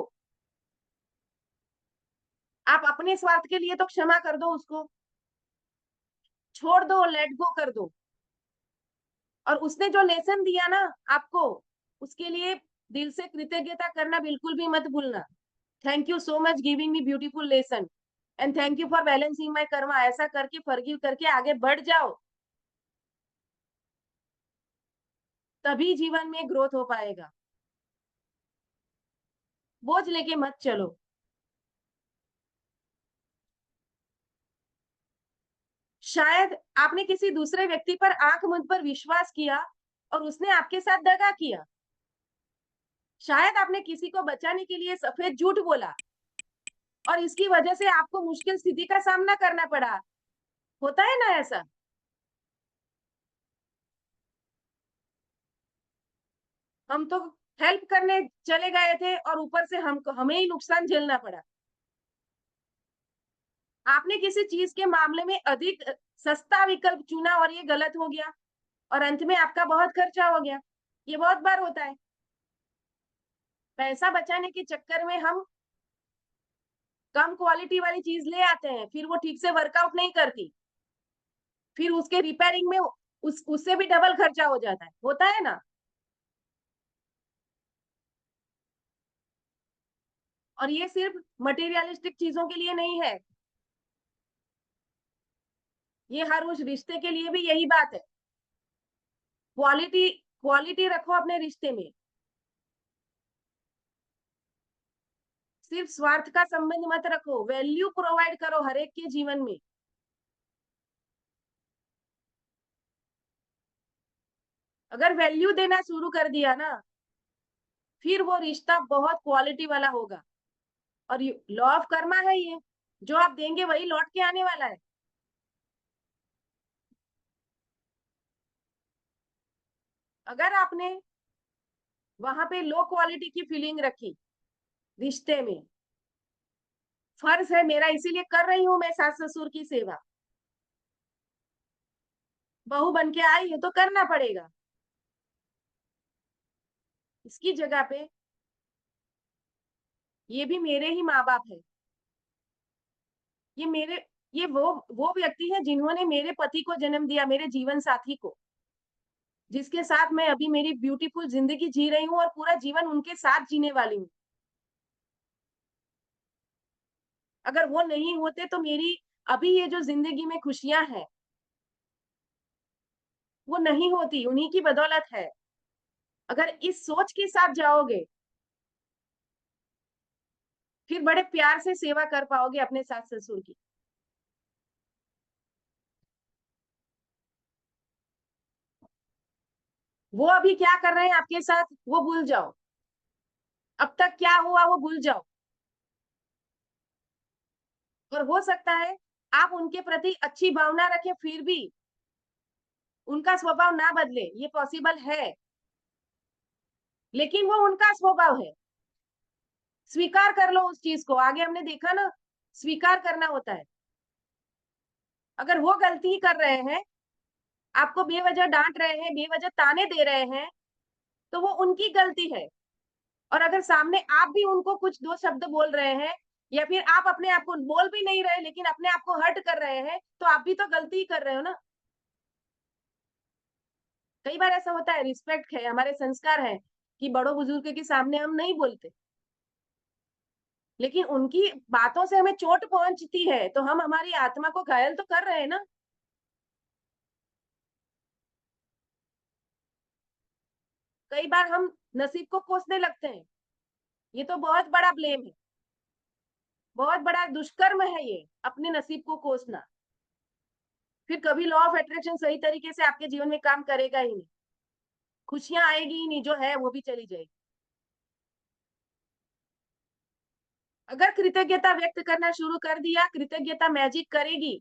आप अपने स्वार्थ के लिए तो क्षमा कर दो उसको, छोड़ दो, लेट गो कर दो। और उसने जो लेसन दिया ना आपको, उसके लिए दिल से कृतज्ञता करना बिल्कुल भी मत भूलना। Thank you so much giving me beautiful lesson, and thank you for balancing my Karma. ऐसा करके फॉरगिव करके आगे बढ़ जाओ, तभी जीवन में ग्रोथ हो पाएगा। बोझ लेके मत चलो। शायद आपने किसी दूसरे व्यक्ति पर आंख मूंद पर विश्वास किया और उसने आपके साथ दगा किया। शायद आपने किसी को बचाने के लिए सफेद झूठ बोला और इसकी वजह से आपको मुश्किल स्थिति का सामना करना पड़ा। होता है ना ऐसा? हम तो हेल्प करने चले गए थे और ऊपर से हमको हमें ही नुकसान झेलना पड़ा। आपने किसी चीज के मामले में अधिक सस्ता विकल्प चुना और ये गलत हो गया और अंत में आपका बहुत खर्चा हो गया। ये बहुत बार होता है। पैसा बचाने के चक्कर में हम कम क्वालिटी वाली चीज ले आते हैं, फिर वो ठीक से वर्कआउट नहीं करती, फिर उसके रिपेयरिंग में उससे भी डबल खर्चा हो जाता है, होता है ना। और ये सिर्फ मटेरियलिस्टिक चीजों के लिए नहीं है, ये हर उस रिश्ते के लिए भी यही बात है। क्वालिटी क्वालिटी रखो अपने रिश्ते में, सिर्फ स्वार्थ का संबंध मत रखो, वैल्यू प्रोवाइड करो हर एक के जीवन में। अगर वैल्यू देना शुरू कर दिया ना, फिर वो रिश्ता बहुत क्वालिटी वाला होगा। और लॉ ऑफ कर्मा है ये, जो आप देंगे वही लौट के आने वाला है। अगर आपने वहां पे लो क्वालिटी की फीलिंग रखी रिश्ते में, फर्ज है मेरा इसीलिए कर रही हूं मैं सास ससुर की सेवा, बहू बन के आई है तो करना पड़ेगा। इसकी जगह पे ये भी मेरे ही माँ बाप है, ये मेरे ये वो व्यक्ति है जिन्होंने मेरे पति को जन्म दिया, मेरे जीवन साथी को, जिसके साथ मैं अभी मेरी ब्यूटीफुल जिंदगी जी रही हूँ और पूरा जीवन उनके साथ जीने वाली हूँ। अगर वो नहीं होते तो मेरी अभी ये जो जिंदगी में खुशियां हैं वो नहीं होती, उन्हीं की बदौलत है। अगर इस सोच के साथ जाओगे, फिर बड़े प्यार से सेवा कर पाओगे अपने सास ससुर की। वो अभी क्या कर रहे हैं आपके साथ वो भूल जाओ, अब तक क्या हुआ वो भूल जाओ। और हो सकता है आप उनके प्रति अच्छी भावना रखें, फिर भी उनका स्वभाव ना बदले, ये पॉसिबल है, लेकिन वो उनका स्वभाव है। स्वीकार कर लो उस चीज को, आगे हमने देखा ना, स्वीकार करना होता है। अगर वो गलती कर रहे हैं, आपको बेवजह डांट रहे हैं, बेवजह ताने दे रहे हैं, तो वो उनकी गलती है। और अगर सामने आप भी उनको कुछ दो शब्द बोल रहे हैं, या फिर आप अपने आप को बोल भी नहीं रहे लेकिन अपने आप को हर्ट कर रहे हैं, तो आप भी तो गलती ही कर रहे हो ना। कई बार ऐसा होता है, रिस्पेक्ट है, हमारे संस्कार है कि बड़ों बुजुर्ग के सामने हम नहीं बोलते, लेकिन उनकी बातों से हमें चोट पहुंचती है तो हम हमारी आत्मा को घायल तो कर रहे हैं ना। कई बार हम नसीब को कोसने लगते हैं, ये तो बहुत बड़ा ब्लेम है, बहुत बड़ा दुष्कर्म है ये, अपने नसीब को कोसना। फिर कभी लॉ ऑफ अट्रैक्शन सही तरीके से आपके जीवन में काम करेगा ही नहीं, खुशियां आएगी ही नहीं, जो है वो भी चली जाएगी। अगर कृतज्ञता व्यक्त करना शुरू कर दिया, कृतज्ञता मैजिक करेगी।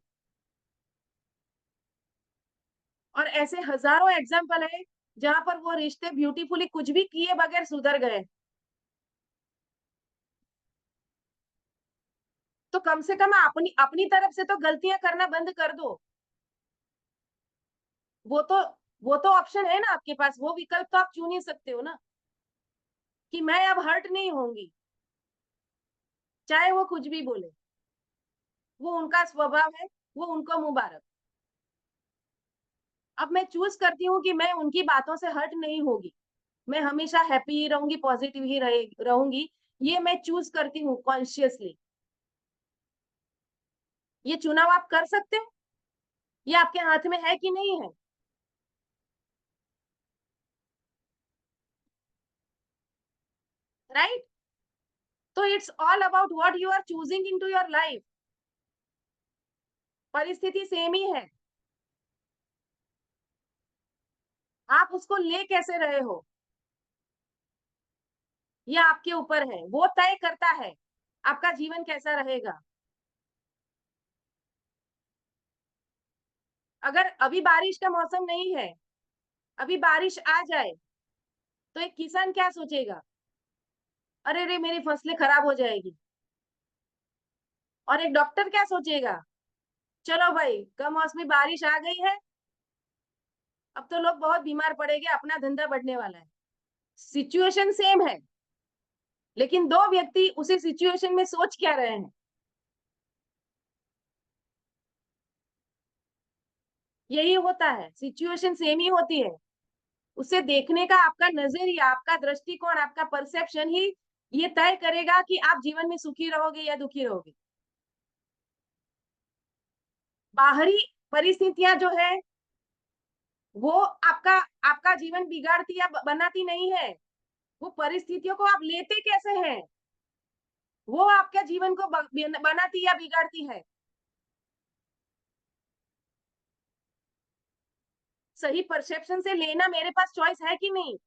और ऐसे हजारों एग्जाम्पल है जहां पर वो रिश्ते ब्यूटीफुली कुछ भी किए बगैर सुधर गए। तो कम से कम अपनी अपनी तरफ से तो गलतियां करना बंद कर दो। वो तो वो तो ऑप्शन है ना आपके पास, वो विकल्प तो आप चुन ही सकते हो ना, कि मैं अब हर्ट नहीं होंगी, चाहे वो कुछ भी बोले, वो उनका स्वभाव है, वो उनको मुबारक। अब मैं चूज करती हूँ कि मैं उनकी बातों से हर्ट नहीं होगी, मैं हमेशा हैप्पी ही रहूंगी, पॉजिटिव ही रहूंगी। ये मैं चूज करती हूँ कॉन्शियसली। ये चुनाव आप कर सकते हो, ये आपके हाथ में है कि नहीं है। राइट। तो it's all about what you are choosing into your life. परिस्थिति सेम ही है, आप उसको ले कैसे रहे हो, ये आपके ऊपर है, वो तय करता है आपका जीवन कैसा रहेगा। अगर अभी बारिश का मौसम नहीं है, अभी बारिश आ जाए, तो एक किसान क्या सोचेगा, अरे रे मेरी फसलें खराब हो जाएगी। और एक डॉक्टर क्या सोचेगा, चलो भाई कमौसमी बारिश आ गई है, अब तो लोग बहुत बीमार पड़ेंगे, अपना धंधा बढ़ने वाला है। सिचुएशन सेम है, लेकिन दो व्यक्ति उसी सिचुएशन में सोच क्या रहे हैं, यही होता है। सिचुएशन सेम ही होती है, उसे देखने का आपका नजरिया, आपका दृष्टिकोण, आपका परसेप्शन ही ये तय करेगा कि आप जीवन में सुखी रहोगे या दुखी रहोगे। बाहरी परिस्थितियां जो है वो आपका आपका जीवन बिगाड़ती या बनाती नहीं है, वो परिस्थितियों को आप लेते कैसे हैं, वो आपके जीवन को बनाती या बिगाड़ती है। सही परसेप्शन से लेना मेरे पास चॉइस है कि नहीं।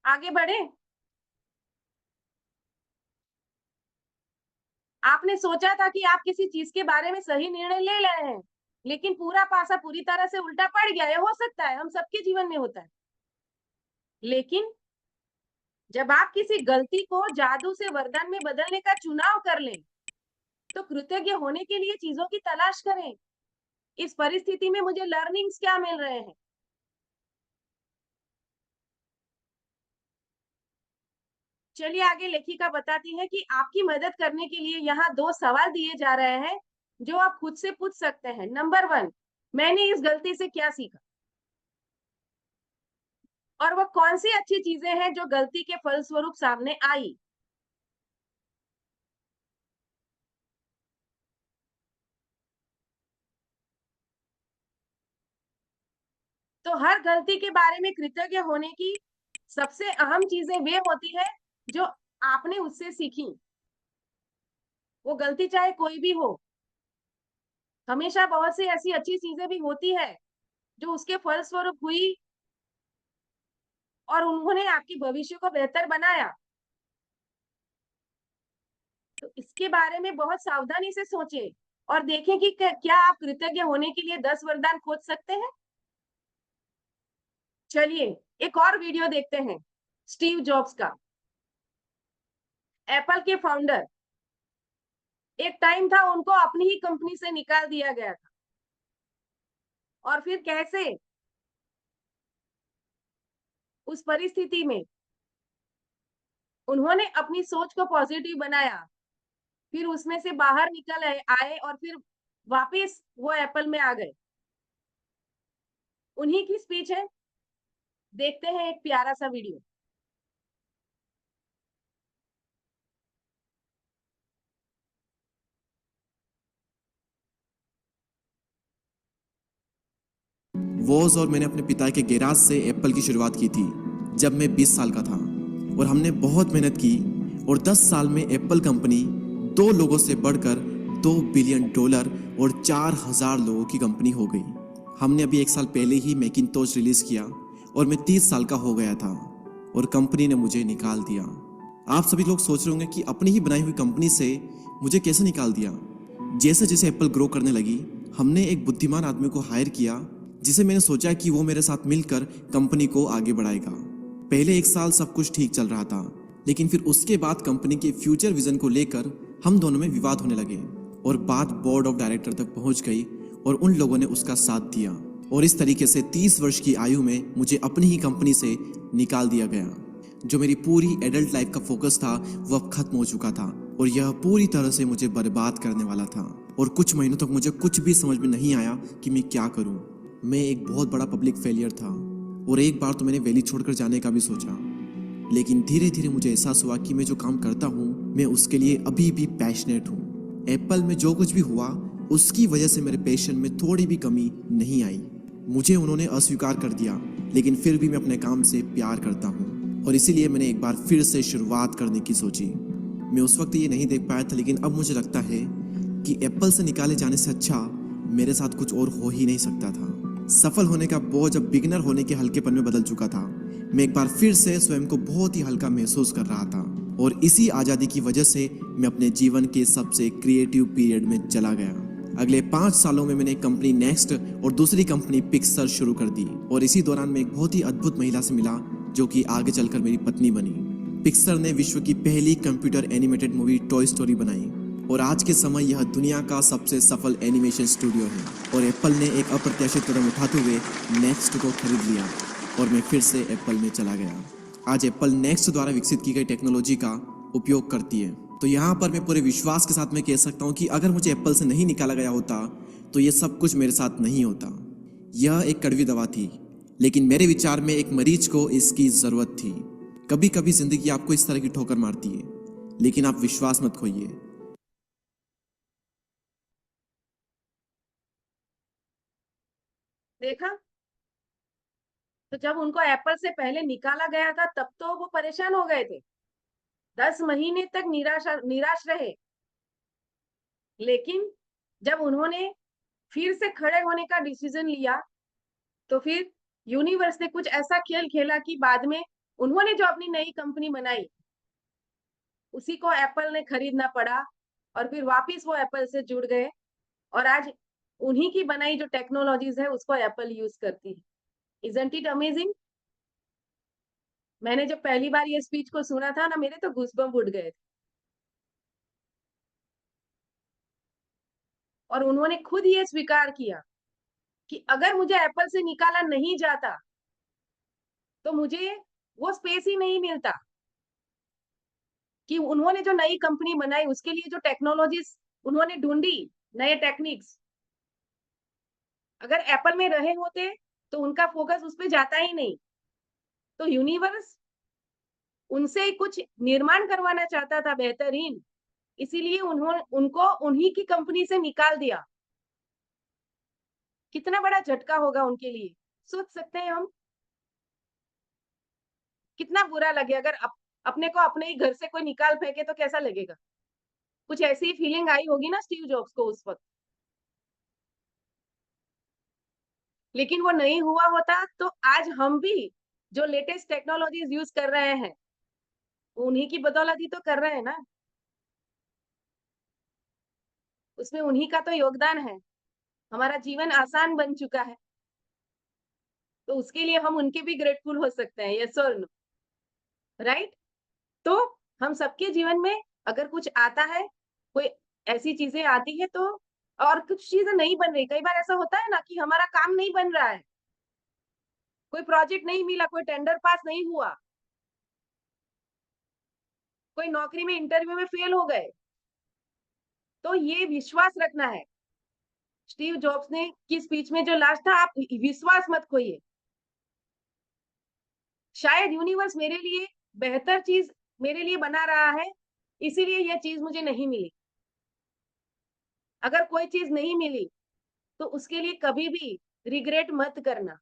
आगे बढ़े। आपने सोचा था कि आप किसी चीज के बारे में सही निर्णय ले रहे हैं, लेकिन पूरा पासा पूरी तरह से उल्टा पड़ गया है। हो सकता है, हम सबके जीवन में होता है। लेकिन जब आप किसी गलती को जादू से वरदान में बदलने का चुनाव कर लें, तो कृतज्ञ होने के लिए चीजों की तलाश करें। इस परिस्थिति में मुझे लर्निंग्स क्या मिल रहे हैं। चलिए आगे लेखिका बताती है कि आपकी मदद करने के लिए यहाँ 2 सवाल दिए जा रहे हैं जो आप खुद से पूछ सकते हैं। नंबर 1, मैंने इस गलती से क्या सीखा, और वो कौन सी अच्छी चीजें हैं जो गलती के फलस्वरूप सामने आई। तो हर गलती के बारे में कृतज्ञ होने की सबसे अहम चीजें वे होती है जो आपने उससे सीखी। वो गलती चाहे कोई भी हो, हमेशा बहुत सी ऐसी अच्छी चीजें भी होती है जो उसके फलस्वरूप हुई और उन्होंने आपके भविष्य को बेहतर बनाया। तो इसके बारे में बहुत सावधानी से सोचें और देखें कि क्या आप कृतज्ञ होने के लिए 10 वरदान खोज सकते हैं। चलिए एक और वीडियो देखते हैं स्टीव जॉब्स का, एप्पल के फाउंडर। एक टाइम था उनको अपनी ही कंपनी से निकाल दिया गया था, और फिर कैसे उस परिस्थिति में उन्होंने अपनी सोच को पॉजिटिव बनाया, फिर उसमें से बाहर निकल आए और फिर वापस वो एप्पल में आ गए। उन्हीं की स्पीच है, देखते हैं एक प्यारा सा वीडियो। वॉज और मैंने अपने पिता के गैराज से एप्पल की शुरुआत की थी जब मैं 20 साल का था, और हमने बहुत मेहनत की और 10 साल में एप्पल कंपनी 2 लोगों से बढ़कर $2 बिलियन और 4000 लोगों की कंपनी हो गई। हमने अभी 1 साल पहले ही मैकिंटोश रिलीज किया और मैं 30 साल का हो गया था और कंपनी ने मुझे निकाल दिया। आप सभी लोग सोच रहे होंगे कि अपनी ही बनाई हुई कंपनी से मुझे कैसे निकाल दिया। जैसे जैसे एप्पल ग्रो करने लगी, हमने एक बुद्धिमान आदमी को हायर किया जिसे मैंने सोचा कि वो मेरे साथ मिलकर कंपनी को आगे बढ़ाएगा। पहले 1 साल सब कुछ ठीक चल रहा था, लेकिन फिर उसके बाद कंपनी के फ्यूचर विजन को लेकर हम दोनों में विवाद होने लगे और बात बोर्ड ऑफ डायरेक्टर तक पहुंच गई और उन लोगों ने उसका साथ दिया, और इस तरीके से 30 वर्ष की आयु में मुझे अपनी ही कंपनी से निकाल दिया गया। जो मेरी पूरी एडल्ट लाइफ का फोकस था वो अब खत्म हो चुका था और यह पूरी तरह से मुझे बर्बाद करने वाला था, और कुछ महीनों तक मुझे कुछ भी समझ में नहीं आया कि मैं क्या करूं। मैं एक बहुत बड़ा पब्लिक फेलियर था और एक बार तो मैंने वैली छोड़कर जाने का भी सोचा, लेकिन धीरे धीरे मुझे एहसास हुआ कि मैं जो काम करता हूँ मैं उसके लिए अभी भी पैशनेट हूँ। एप्पल में जो कुछ भी हुआ उसकी वजह से मेरे पैशन में थोड़ी भी कमी नहीं आई। मुझे उन्होंने अस्वीकार कर दिया, लेकिन फिर भी मैं अपने काम से प्यार करता हूँ और इसीलिए मैंने एक बार फिर से शुरुआत करने की सोची। मैं उस वक्त ये नहीं देख पाया था, लेकिन अब मुझे लगता है कि एप्पल से निकाले जाने से अच्छा मेरे साथ कुछ और हो ही नहीं सकता था। सफल होने का बोझ अब बिगिनर होने के हल्केपन में बदल चुका था। मैं एक बार फिर से स्वयं को बहुत ही हल्का महसूस कर रहा था, और इसी आज़ादी की वजह से मैं अपने जीवन के सबसे क्रिएटिव पीरियड में चला गया। अगले 5 सालों में मैंने एक कंपनी नेक्स्ट और दूसरी कंपनी पिक्सर शुरू कर दी, और इसी दौरान मैं एक बहुत ही अद्भुत महिला से मिला जो कि आगे चलकर मेरी पत्नी बनी। पिक्सर ने विश्व की पहली computer animated movie toy story बनाई और आज के समय यह दुनिया का सबसे सफल एनिमेशन स्टूडियो है। और एप्पल ने एक अप्रत्याशित कदम उठाते हुए नेक्स्ट को खरीद लिया और मैं फिर से एप्पल में चला गया। आज एप्पल नेक्स्ट द्वारा विकसित की गई टेक्नोलॉजी का उपयोग करती है। तो यहाँ पर मैं पूरे विश्वास के साथ में कह सकता हूँ कि अगर मुझे एप्पल से नहीं निकाला गया होता तो ये सब कुछ मेरे साथ नहीं होता। यह एक कड़वी दवा थी, लेकिन मेरे विचार में एक मरीज को इसकी जरूरत थी। कभी कभी जिंदगी आपको इस तरह की ठोकर मारती है, लेकिन आप विश्वास मत खोइए। देखा, तो जब उनको एप्पल से पहले निकाला गया था तब तो वो परेशान हो गए थे, 10 महीने तक निराश रहे। लेकिन जब उन्होंने फिर से खड़े होने का डिसीजन लिया तो फिर यूनिवर्स ने कुछ ऐसा खेल खेला कि बाद में उन्होंने जो अपनी नई कंपनी बनाई उसी को एप्पल ने खरीदना पड़ा और फिर वापस वो एप्पल से जुड़ गए और आज उन्हीं की बनाई जो टेक्नोलॉजीज है उसको एप्पल यूज करती है। Isn't it amazing? मैंने जब पहली बार ये स्पीच को सुना था ना, मेरे तो गूज़बम्प उठ गए थे। और उन्होंने खुद ये स्वीकार किया कि अगर मुझे एप्पल से निकाला नहीं जाता तो मुझे वो स्पेस ही नहीं मिलता कि उन्होंने जो नई कंपनी बनाई उसके लिए जो टेक्नोलॉजीज उन्होंने ढूंढी, नए टेक्निक्स, अगर एप्पल में रहे होते तो उनका फोकस उस पर जाता ही नहीं। तो यूनिवर्स उनसे कुछ निर्माण करवाना चाहता था बेहतरीन, इसीलिए उन्होंने उनको उन्हीं की कंपनी से निकाल दिया। कितना बड़ा झटका होगा उनके लिए, सोच सकते हैं हम? कितना बुरा लगे अगर अपने को अपने ही घर से कोई निकाल फेंके तो कैसा लगेगा? कुछ ऐसी ही फीलिंग आई होगी ना स्टीव जॉब्स को उस वक्त। लेकिन वो नहीं हुआ होता तो आज हम भी जो लेटेस्ट टेक्नोलॉजीज यूज कर रहे हैं उन्हीं की बदौलत ही तो कर रहे हैं ना, उसमें उन्हीं का तो योगदान है। हमारा जीवन आसान बन चुका है तो उसके लिए हम उनके भी ग्रेटफुल हो सकते हैं। यस और नो? राइट? तो हम सबके जीवन में अगर कुछ आता है, कोई ऐसी चीजें आती है तो, और कुछ चीजें नहीं बन रही, कई बार ऐसा होता है ना कि हमारा काम नहीं बन रहा है, कोई प्रोजेक्ट नहीं मिला, कोई टेंडर पास नहीं हुआ, कोई नौकरी में इंटरव्यू में फेल हो गए, तो ये विश्वास रखना है। स्टीव जॉब्स ने की स्पीच में जो लास्ट था, आप विश्वास मत खोइए। शायद यूनिवर्स मेरे लिए बेहतर चीज मेरे लिए बना रहा है, इसीलिए यह चीज मुझे नहीं मिली। अगर कोई चीज नहीं मिली तो उसके लिए कभी भी रिग्रेट मत करना,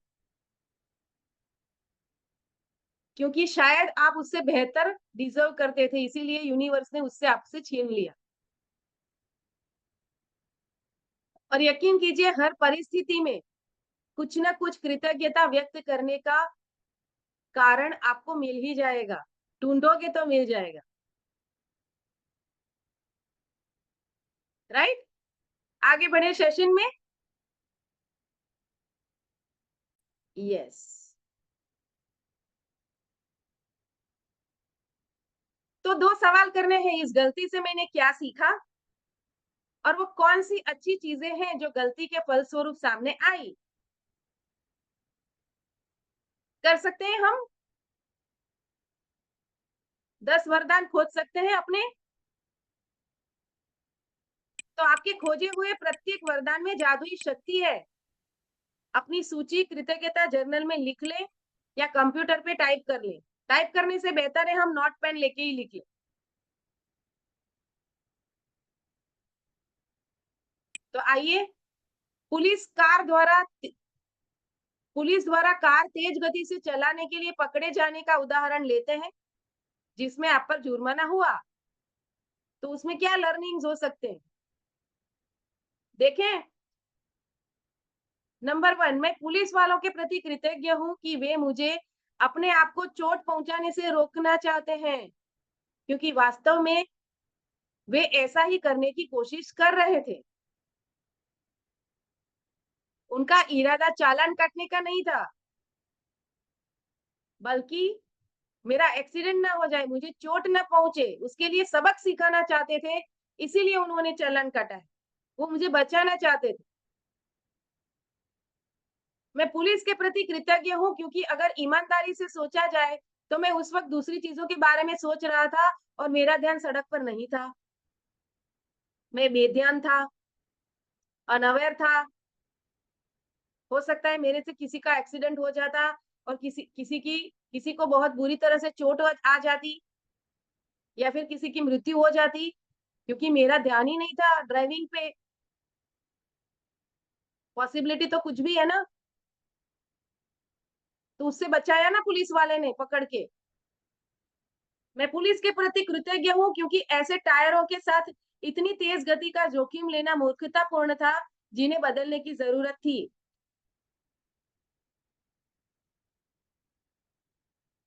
क्योंकि शायद आप उससे बेहतर डिजर्व करते थे, इसीलिए यूनिवर्स ने उससे आपसे छीन लिया। और यकीन कीजिए हर परिस्थिति में कुछ ना कुछ कृतज्ञता व्यक्त करने का कारण आपको मिल ही जाएगा, ढूंढोगे तो मिल जाएगा। राइट? आगे बढ़े सेशन में। यस, तो 2 सवाल करने हैं, इस गलती से मैंने क्या सीखा और वो कौन सी अच्छी चीजें हैं जो गलती के फलस्वरूप सामने आई। कर सकते हैं हम? 10 वरदान खोज सकते हैं अपने। तो आपके खोजे हुए प्रत्येक वरदान में जादुई शक्ति है। अपनी सूची कृतज्ञता जर्नल में लिख ले या कंप्यूटर पे टाइप कर ले। टाइप करने से बेहतर है हम नोट पेन लेके ही लिख ले। तो आइए, पुलिस कार द्वारा पुलिस द्वारा कार तेज गति से चलाने के लिए पकड़े जाने का उदाहरण लेते हैं, जिसमें आप पर जुर्माना हुआ। तो उसमें क्या लर्निंग्स हो सकते हैं? देखें, नंबर 1, मैं पुलिस वालों के प्रति कृतज्ञ हूं कि वे मुझे अपने आप को चोट पहुंचाने से रोकना चाहते हैं, क्योंकि वास्तव में वे ऐसा ही करने की कोशिश कर रहे थे। उनका इरादा चालान काटने का नहीं था, बल्कि मेरा एक्सीडेंट ना हो जाए, मुझे चोट ना पहुंचे, उसके लिए सबक सिखाना चाहते थे, इसीलिए उन्होंने चालान काटा है। वो मुझे बचाना चाहते थे। मैं पुलिस के प्रति कृतज्ञ हूँ, क्योंकि अगर ईमानदारी से सोचा जाए तो मैं उस वक्त दूसरी चीजों के बारे में सोच रहा था और मेरा ध्यान सड़क पर नहीं था। मैं बेध्यान था, अनअवेयर था। हो सकता है मेरे से किसी का एक्सीडेंट हो जाता और किसी को बहुत बुरी तरह से चोट आ जाती, या फिर किसी की मृत्यु हो जाती, क्योंकि मेरा ध्यान ही नहीं था ड्राइविंग पे। पॉसिबिलिटी तो कुछ भी है ना। तो उससे बचाया ना पुलिस वाले ने पकड़ के। मैं पुलिस के प्रति कृतज्ञ हूँ, क्योंकि ऐसे टायरों के साथ इतनी तेज गति का जोखिम लेना मूर्खतापूर्ण था, जिन्हें बदलने की जरूरत थी।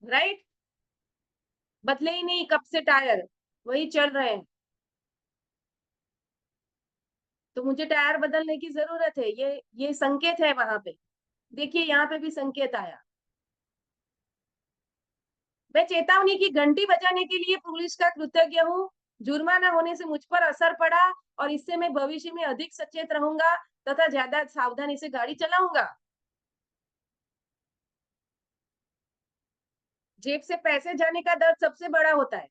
राइट? बदले ही नहीं कब से टायर, वही चल रहे हैं। तो मुझे टायर बदलने की जरूरत है। ये संकेत है वहां पे। देखिए यहाँ पे भी संकेत आया। मैं चेतावनी की घंटी बजाने के लिए पुलिस का कृतज्ञ हूँ। जुर्माना होने से मुझ पर असर पड़ा और इससे मैं भविष्य में अधिक सचेत रहूंगा तथा ज्यादा सावधानी से गाड़ी चलाऊंगा। जेब से पैसे जाने का दर्द सबसे बड़ा होता है।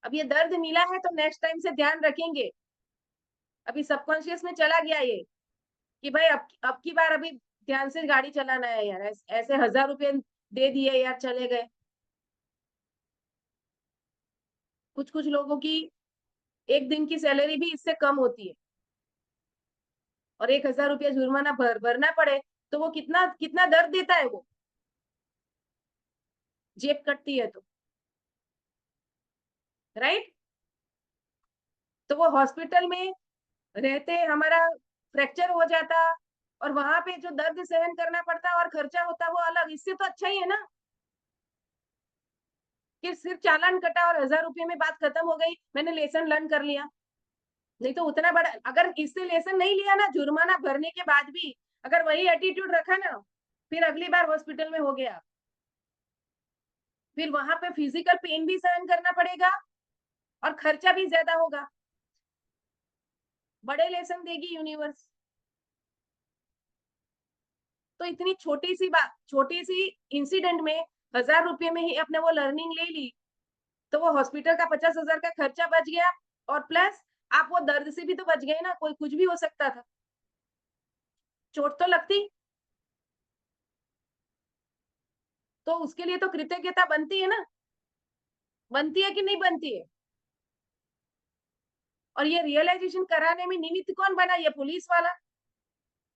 अब ये दर्द मिला है तो नेक्स्ट टाइम से ध्यान रखेंगे। अभी सबकॉन्शियस में चला गया ये, कि भाई अब की बार अभी ध्यान से गाड़ी चलाना है यार। ऐसे 1000 रुपए दे दिए यार, चले गए। कुछ कुछ लोगों की एक दिन की सैलरी भी इससे कम होती है, और 1000 रुपया जुर्माना भरना पड़े तो वो कितना कितना दर्द देता है वो, जेब कटती है तो। राइट? तो वो हॉस्पिटल में रहते हमारा फ्रैक्चर हो जाता, और वहां पे जो दर्द सहन करना पड़ता और खर्चा होता वो अलग। इससे तो अच्छा ही है ना कि सिर्फ चालान कटा और 1000 रुपये में बात खत्म हो गई, मैंने लेसन लर्न कर लिया। नहीं तो उतना बड़ा, अगर इससे लेसन नहीं लिया ना, जुर्माना भरने के बाद भी अगर वही एटीट्यूड रखा ना, फिर अगली बार हॉस्पिटल में हो गया, फिर वहां पे फिजिकल पेन भी सहन करना पड़ेगा और खर्चा भी ज्यादा होगा। बड़े लेसन देगी यूनिवर्स। तो इतनी छोटी सी इंसिडेंट में 1000 रुपये में ही अपने वो लर्निंग ले ली, तो वो हॉस्पिटल का 50,000 का खर्चा बच गया, और प्लस आप वो दर्द से भी तो बच गए ना। कोई कुछ भी हो सकता था, चोट तो लगती। तो उसके लिए तो कृतज्ञता बनती है ना, बनती है कि नहीं बनती है। और ये रियलाइजेशन कराने में निमित्त कौन बना? ये पुलिस वाला।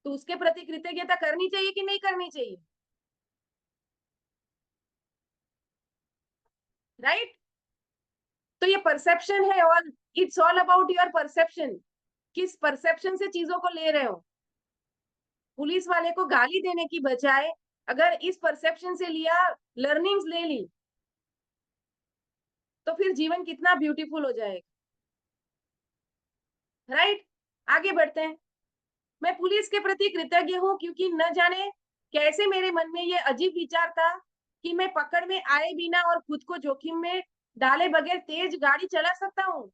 तो उसके प्रति कृतज्ञता करनी चाहिए कि नहीं करनी चाहिए? राइट? तो ये परसेप्शन है, और it's all about your perception. किस परसेप्शन से चीजों को ले रहे हो? पुलिस वाले को गाली देने की बजाय अगर इस परसेप्शन से लिया, लर्निंग्स ले ली, तो फिर जीवन कितना ब्यूटीफुल हो जाएगा। राइट? आगे बढ़ते हैं। मैं पुलिस के प्रति कृतज्ञ हूँ, क्योंकि न जाने कैसे मेरे मन में ये अजीब विचार था कि मैं पकड़ में आए बिना और खुद को जोखिम में डाले बगैर तेज गाड़ी चला सकता हूँ।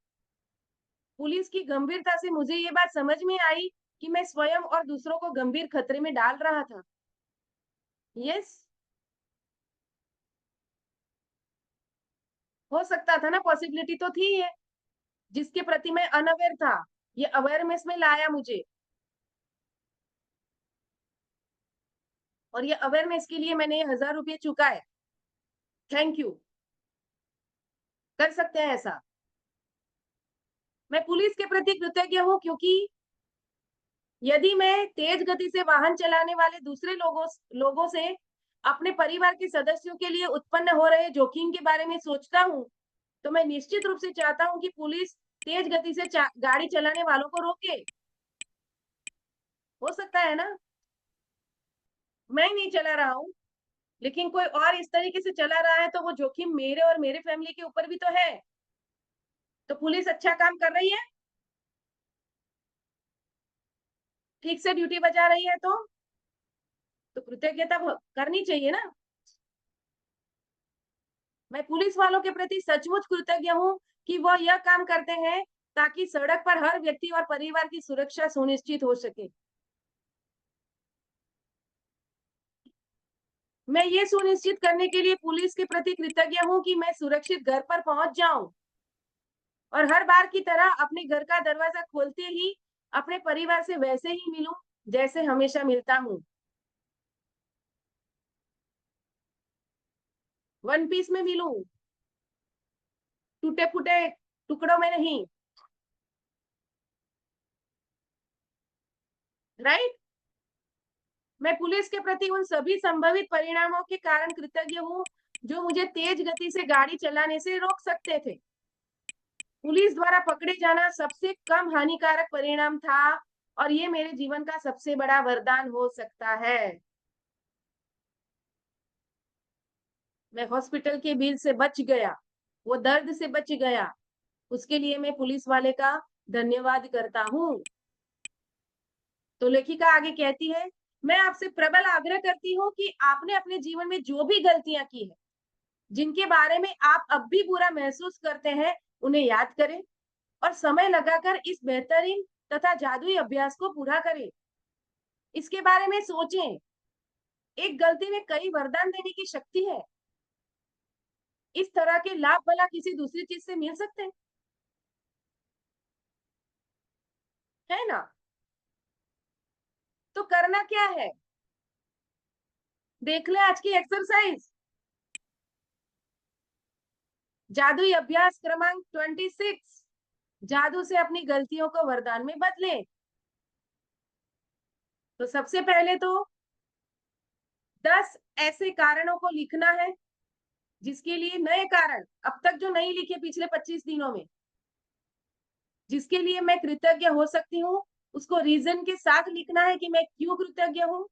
पुलिस की गंभीरता से मुझे ये बात समझ में आई कि मैं स्वयं और दूसरों को गंभीर खतरे में डाल रहा था। यस, हो सकता था ना, पॉसिबिलिटी तो थी ये, जिसके प्रति मैं अनअवेयर था। ये अवेयरनेस में लाया मुझे, और ये अवेयरनेस के लिए मैंने ये 1000 रुपये चुकाए। Thank you. कर सकते हैं ऐसा। मैं पुलिस के प्रति कृतज्ञ हूँ, क्योंकि यदि मैं तेज गति से वाहन चलाने वाले दूसरे लोगों से अपने परिवार के सदस्यों के लिए उत्पन्न हो रहे जोखिम के बारे में सोचता हूँ, तो मैं निश्चित रूप से चाहता हूँ कि पुलिस तेज गति से गाड़ी चलाने वालों को रोके। हो सकता है ना, मैं नहीं चला रहा हूँ, लेकिन कोई और इस तरीके से चला रहा है, तो वो जोखिम मेरे और मेरे फैमिली के ऊपर भी तो है। तो पुलिस अच्छा काम कर रही है, ठीक से ड्यूटी बजा रही है, तो कृतज्ञता करनी चाहिए ना। मैं पुलिस वालों के प्रति सचमुच कृतज्ञ हूँ कि वो यह काम करते हैं ताकि सड़क पर हर व्यक्ति और परिवार की सुरक्षा सुनिश्चित हो सके। मैं ये सुनिश्चित करने के लिए पुलिस के प्रति कृतज्ञ हूँ कि मैं सुरक्षित घर पर पहुंच जाऊं और हर बार की तरह अपने घर का दरवाजा खोलते ही अपने परिवार से वैसे ही मिलूं जैसे हमेशा मिलता हूँ। वन पीस में मिलूं, टूटे फूटे टुकड़ों में नहीं। राइट। मैं पुलिस के प्रति उन सभी संभावित परिणामों के कारण कृतज्ञ हूँ जो मुझे तेज गति से गाड़ी चलाने से रोक सकते थे। पुलिस द्वारा पकड़े जाना सबसे कम हानिकारक परिणाम था और ये मेरे जीवन का सबसे बड़ा वरदान हो सकता है। मैं हॉस्पिटल के बिल से बच गया, वो दर्द से बच गया, उसके लिए मैं पुलिस वाले का धन्यवाद करता हूँ। तो लेखिका आगे कहती है, मैं आपसे प्रबल आग्रह करती हूँ कि आपने अपने जीवन में जो भी गलतियां की है, जिनके बारे में आप अब भी बुरा महसूस करते हैं, उन्हें याद करें और समय लगाकर इस बेहतरीन तथा जादुई अभ्यास को पूरा करें। इसके बारे में सोचें। एक गलती में कई वरदान देने की शक्ति है। इस तरह के लाभ भला किसी दूसरी चीज से मिल सकते हैं, है ना? तो करना क्या है? देख ले आज की एक्सरसाइज। जादुई अभ्यास क्रमांक 26, जादू से अपनी गलतियों को वरदान में बदले। तो सबसे पहले तो 10 ऐसे कारणों को लिखना है जिसके लिए, नए कारण अब तक जो नहीं लिखे पिछले 25 दिनों में, जिसके लिए मैं कृतज्ञ हो सकती हूँ, उसको रीजन के साथ लिखना है कि मैं क्यों कृतज्ञ हूँ।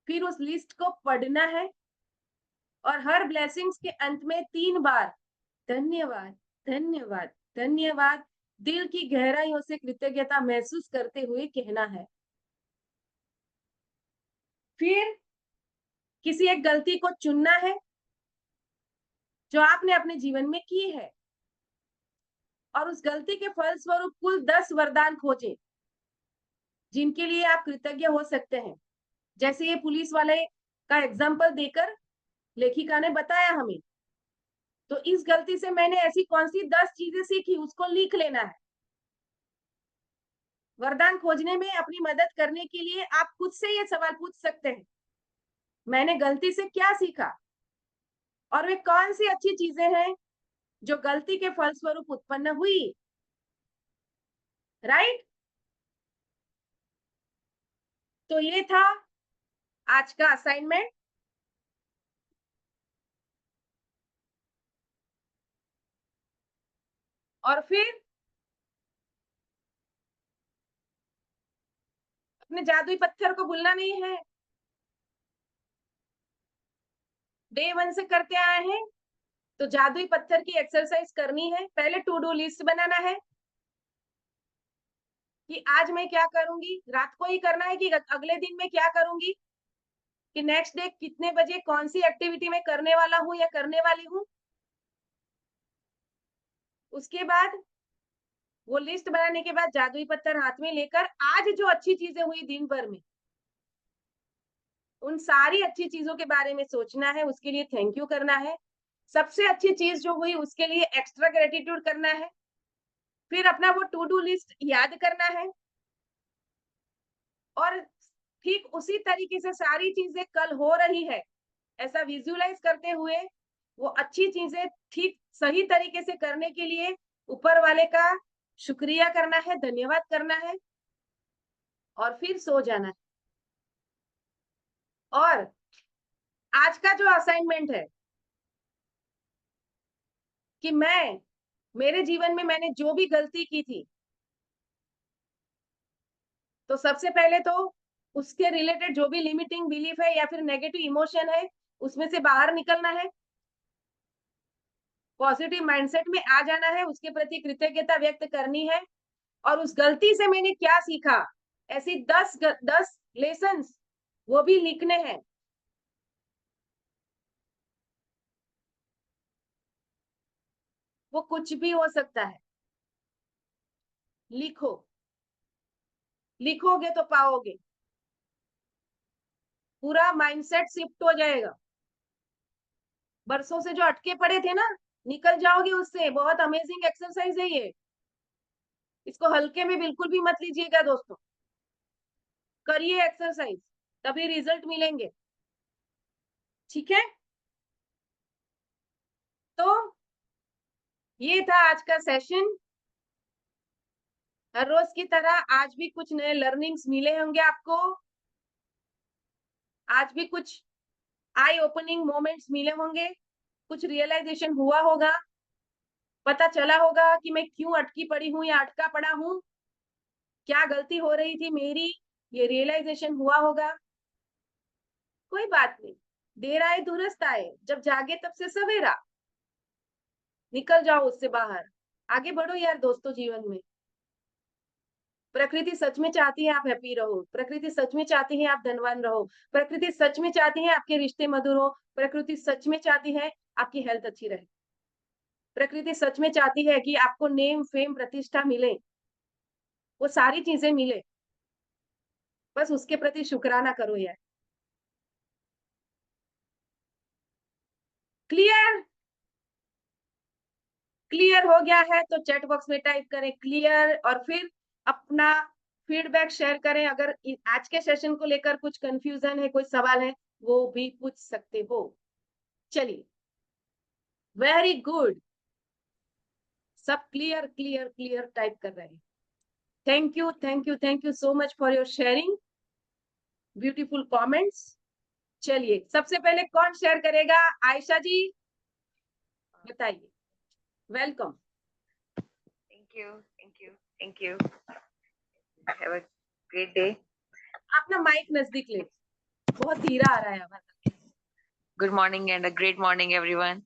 फिर उस लिस्ट को पढ़ना है और हर ब्लेसिंग्स के अंत में 3 बार धन्यवाद, धन्यवाद, धन्यवाद दिल की गहराइयों से कृतज्ञता महसूस करते हुए कहना है। फिर किसी एक गलती को चुनना है जो आपने अपने जीवन में की है और उस गलती के फलस्वरूप कुल 10 वरदान खोजें जिनके लिए आप कृतज्ञ हो सकते हैं। जैसे ये पुलिस वाले का एग्जाम्पल देकर लेखिका ने बताया हमें, तो इस गलती से मैंने ऐसी कौन सी 10 चीजें सीखी, उसको लिख लेना है। वरदान खोजने में अपनी मदद करने के लिए आप खुद से ये सवाल पूछ सकते हैं, मैंने गलती से क्या सीखा और वे कौन सी अच्छी चीजें हैं जो गलती के फलस्वरूप उत्पन्न हुई। राइट। तो ये था आज का असाइनमेंट। और फिर अपने जादुई पत्थर को भूलना नहीं है। डे 1 से करते आए हैं तो जादुई पत्थर की एक्सरसाइज करनी है। पहले टू डू लिस्ट बनाना है कि आज मैं क्या करूंगी, रात को ही करना है कि अगले दिन में क्या करूंगी, कि नेक्स्ट डे कितने बजे कौन सी एक्टिविटी में करने वाला हूं या करने वाली हूं। उसके बाद वो लिस्ट बनाने के बाद जादुई पत्थर हाथ में लेकर आज जो अच्छी चीजें हुई दिन भर में, उन सारी अच्छी चीजों के बारे में सोचना है, उसके लिए थैंक यू करना है। सबसे अच्छी चीज जो हुई उसके लिए एक्स्ट्रा ग्रेटिट्यूड करना है। फिर अपना वो टू डू लिस्ट याद करना है और ठीक उसी तरीके से सारी चीजें कल हो रही है ऐसा विजुअलाइज करते हुए वो अच्छी चीजें ठीक सही तरीके से करने के लिए ऊपर वाले का शुक्रिया करना है, धन्यवाद करना है और फिर सो जाना है। और आज का जो असाइनमेंट है कि मेरे जीवन में मैंने जो भी गलती की थी, तो सबसे पहले तो उसके रिलेटेड जो भी लिमिटिंग बिलीफ है या फिर नेगेटिव इमोशन है, उसमें से बाहर निकलना है, पॉजिटिव माइंडसेट में आ जाना है, उसके प्रति कृतज्ञता व्यक्त करनी है और उस गलती से मैंने क्या सीखा, ऐसी 10 लेसन्स वो भी लिखने हैं। वो कुछ भी हो सकता है। लिखो, लिखोगे तो पाओगे। पूरा माइंडसेट शिफ्ट हो जाएगा। बरसों से जो अटके पड़े थे ना, निकल जाओगे उससे। बहुत अमेजिंग एक्सरसाइज है ये। इसको हल्के में बिल्कुल भी मत लीजिएगा दोस्तों। करिए एक्सरसाइज, तभी रिजल्ट मिलेंगे। ठीक है, तो ये था आज का सेशन। हर रोज की तरह आज भी कुछ नए लर्निंग्स मिले होंगे आपको। आज भी कुछ आई ओपनिंग मोमेंट्स मिले होंगे, कुछ रियलाइजेशन हुआ होगा, पता चला होगा कि मैं क्यों अटकी पड़ी हूँ या अटका पड़ा हूँ, क्या गलती हो रही थी मेरी, ये रियलाइजेशन हुआ होगा। कोई बात नहीं, देर आए दुरुस्त आए, जब जागे तब से सवेरा। निकल जाओ उससे बाहर, आगे बढ़ो यार दोस्तों जीवन में। प्रकृति सच में चाहती है आप हैप्पी रहो, प्रकृति सच में चाहती है आप धनवान रहो, प्रकृति सच में चाहती है आपके रिश्ते मधुर हो, प्रकृति सच में चाहती है आपकी हेल्थ अच्छी रहे, प्रकृति सच में चाहती है कि आपको नेम फेम प्रतिष्ठा मिले, वो सारी चीजें मिले। बस उसके प्रति शुक्राना करो यार। क्लियर? क्लियर हो गया है तो चैट बॉक्स में टाइप करें क्लियर, और फिर अपना फीडबैक शेयर करें। अगर आज के सेशन को लेकर कुछ कंफ्यूजन है, कोई सवाल है, वो भी पूछ सकते हो। चलिए, वेरी गुड, सब क्लियर क्लियर क्लियर टाइप कर रहे हैं। Thank you thank you thank you so much for your sharing, beautiful comments. चलिए, सबसे पहले कौन शेयर करेगा? आयशा जी बताइए। Welcome. Thank you, thank you, thank you. Have a great day. अपना माइक नजदीक ले, बहुत धीरा आ रहा है आवाज। Good morning and a great morning everyone.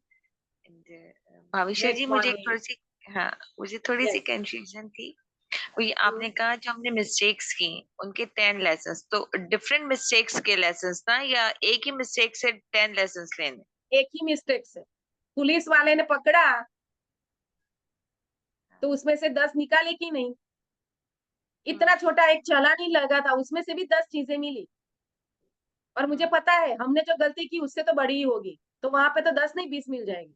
And Bhavisha Great जी, मुझे morning. थोड़ी सी, हाँ, मुझे थोड़ी सी Yes. कंफ्यूजन थी। वही आपने कहा जो हमने मिस्टेक्स की उनके 10 लेसन्स, तो डिफरेंट मिस्टेक्स के लेसन्स ना, या एक ही मिस्टेक से 10 लेसन्स लेने? एक ही मिस्टेक से पुलिस वाले ने पकड़ा तो उसमें से 10 निकाले कि नहीं। इतना छोटा एक चालान ही लगा था, उसमें से भी 10 चीजें मिली। और मुझे पता है हमने जो गलती की उससे तो बड़ी ही होगी, तो वहां पे तो 10 नहीं 20 मिल जाएगी।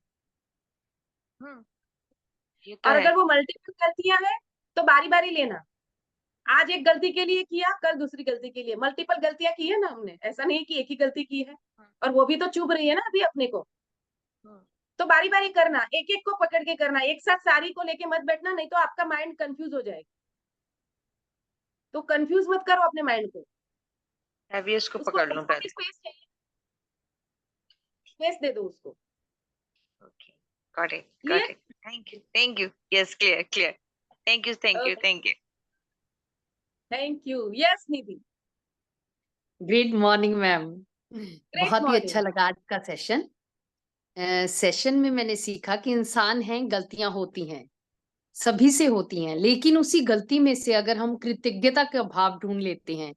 ये तो और है। अगर वो मल्टीपल गलतियां हैं तो बारी बारी लेना। आज एक गलती के लिए किया, कल दूसरी गलती के लिए। मल्टीपल गलतियां की है ना हमने, ऐसा नहीं कि एक ही गलती की है, और वो भी तो चुभ रही है ना अभी अपने को। तो बारी बारी करना, एक एक को पकड़ के करना, एक साथ सारी को लेके मत बैठना, नहीं तो आपका माइंड कंफ्यूज हो जाएगा। तो कंफ्यूज मत करो अपने माइंड को। अभी उसको उसको पकड़ लूं उसको भी पहले। स्पेस चाहिए, स्पेस दे दो उसको। Okay, got it, clear? got it. Thank you. Yes, clear, clear. Thank you, thank you, thank you. Thank you. Yes Nidhi. Great morning ma'am. Great बहुत ही अच्छा मॉर्निंग। लगा आज का सेशन। सेशन में मैंने सीखा कि इंसान हैं, गलतियां होती हैं, सभी से होती हैं, लेकिन उसी गलती में से अगर हम कृतज्ञता का भाव ढूंढ लेते हैं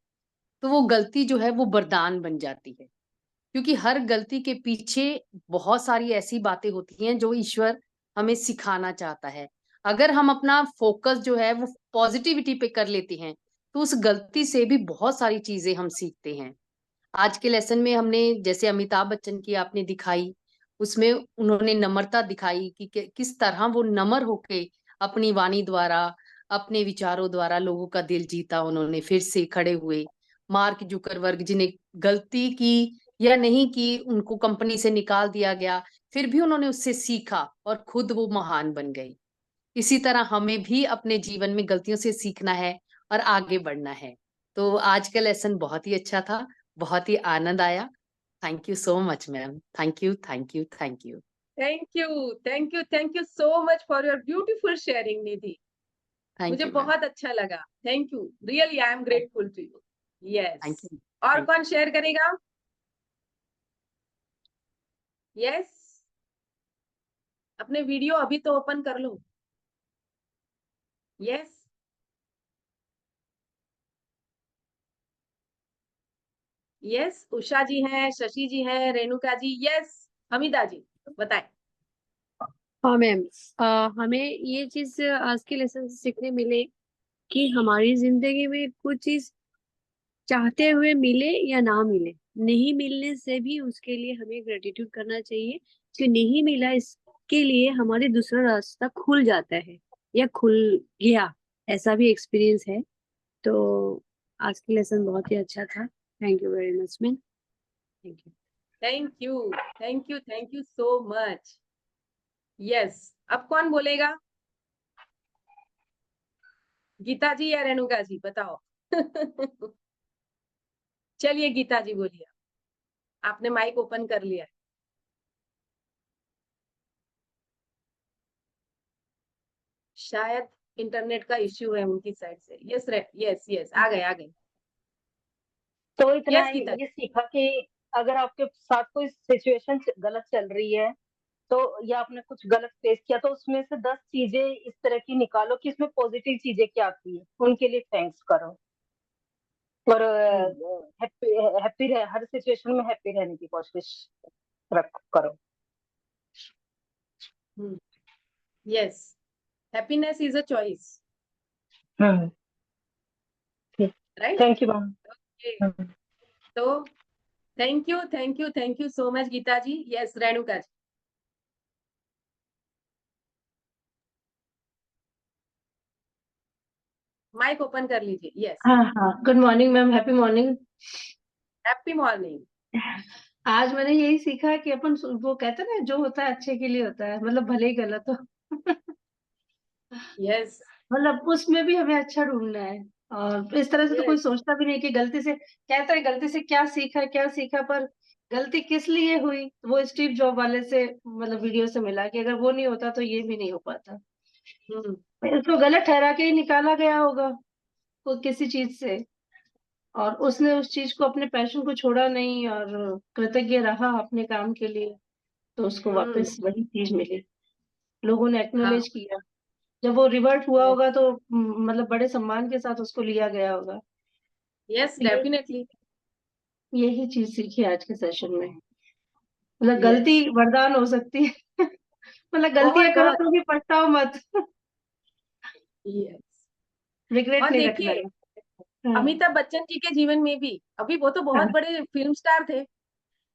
तो वो गलती जो है वो वरदान बन जाती है। क्योंकि हर गलती के पीछे बहुत सारी ऐसी बातें होती हैं जो ईश्वर हमें सिखाना चाहता है। अगर हम अपना फोकस जो है वो पॉजिटिविटी पे कर लेते हैं तो उस गलती से भी बहुत सारी चीजें हम सीखते हैं। आज के लेसन में हमने जैसे अमिताभ बच्चन की आपने दिखाई, उसमें उन्होंने नम्रता दिखाई कि किस तरह वो नम्र होके अपनी वाणी द्वारा, अपने विचारों द्वारा लोगों का दिल जीता। उन्होंने फिर से खड़े हुए। मार्क जुकरबर्ग जिन्हें गलती की या नहीं की, उनको कंपनी से निकाल दिया गया, फिर भी उन्होंने उससे सीखा और खुद वो महान बन गई। इसी तरह हमें भी अपने जीवन में गलतियों से सीखना है और आगे बढ़ना है। तो आज का लेसन बहुत ही अच्छा था, बहुत ही आनंद आया। Thank you so much ma'am. Thank you thank you thank you. Thank you thank you thank you so much for your beautiful sharing Nidhi. Thank मुझे यू मैम। बहुत अच्छा लगा। Thank you, really I am grateful to you. Thank yes. You. और कौन share करेगा? Yes, अपने video अभी तो ओपन कर लो। यस, यस, उषा जी हैं, शशि जी हैं, रेणुका जी, यस, हमीदा जी बताएं। हाँ मैम, हमें ये चीज आज के लेसन से सीखने मिले कि हमारी जिंदगी में कुछ चीज चाहते हुए मिले या ना मिले, नहीं मिलने से भी उसके लिए हमें ग्रेटिट्यूड करना चाहिए कि नहीं मिला, इसके लिए हमारे दूसरा रास्ता खुल जाता है या खुल गया, ऐसा भी एक्सपीरियंस है। तो आज की लेसन बहुत ही अच्छा था। Thank you very much ma'am. Thank you. Thank you, thank you, thank you so much. Yes, अब कौन बोलेगा? गीता जी या रेणुका जी, बताओ। चलिए गीता जी बोलिए, आपने माइक ओपन कर लिया है। शायद इंटरनेट का इश्यू है उनकी साइड से। यस यस यस, आ गए। तो इतना यस गीता ये सीखा कि अगर आपके साथ कोई सिचुएशन गलत चल रही है, तो या आपने कुछ गलत फेस किया, तो उसमें से 10 चीजें इस तरह की निकालो कि इसमें पॉजिटिव चीजें क्या आती है, उनके लिए थैंक्स करो। और हैप्पी हैप्पी हर सिचुएशन में हैप्पी रहने की कोशिश करो। Yes, happiness is a choice, right? Thank you ma'am. तो thank you so much Geeta ji. Yes Renuka ji. Mike open कर लीजिए। यस, हाँ हाँ, good morning ma'am, happy morning. Happy morning. आज मैंने यही सीखा कि अपन वो कहते हैं ना, जो होता है अच्छे के लिए होता है, मतलब भले ही गलत हो। यस मतलब उसमें भी हमें अच्छा ढूंढना है। और इस तरह से तो कोई यस सोचता भी नहीं कि गलती से, कहता है गलती से क्या सीखा, पर गलती किस लिए हुई, वो स्टीव जॉब वाले से मतलब वीडियो से मिला कि अगर वो नहीं होता तो ये भी नहीं हो पाता। इसको गलत ठहरा के ही निकाला गया होगा कोई किसी चीज से, और उसने उस चीज को, अपने पैशन को छोड़ा नहीं और कृतज्ञ रहा अपने काम के लिए, तो उसको वापस वही चीज मिली, लोगों ने हाँ, एक्नॉलेज किया। जब वो रिवर्ट हुआ yes, होगा तो मतलब बड़े सम्मान के साथ उसको लिया गया होगा। yes, तो definitely. यही चीज सीखी आज के सेशन में, मतलब Yes. गलती वरदान हो सकती है। मतलब बहुत गलतियां करो बहुत तो भी पछताओ मत। yes. रिग्रेट और नहीं रखना देखिए, है। हाँ अमिताभ बच्चन जी के जीवन में भी, अभी वो तो बहुत हाँ बड़े फिल्म स्टार थे,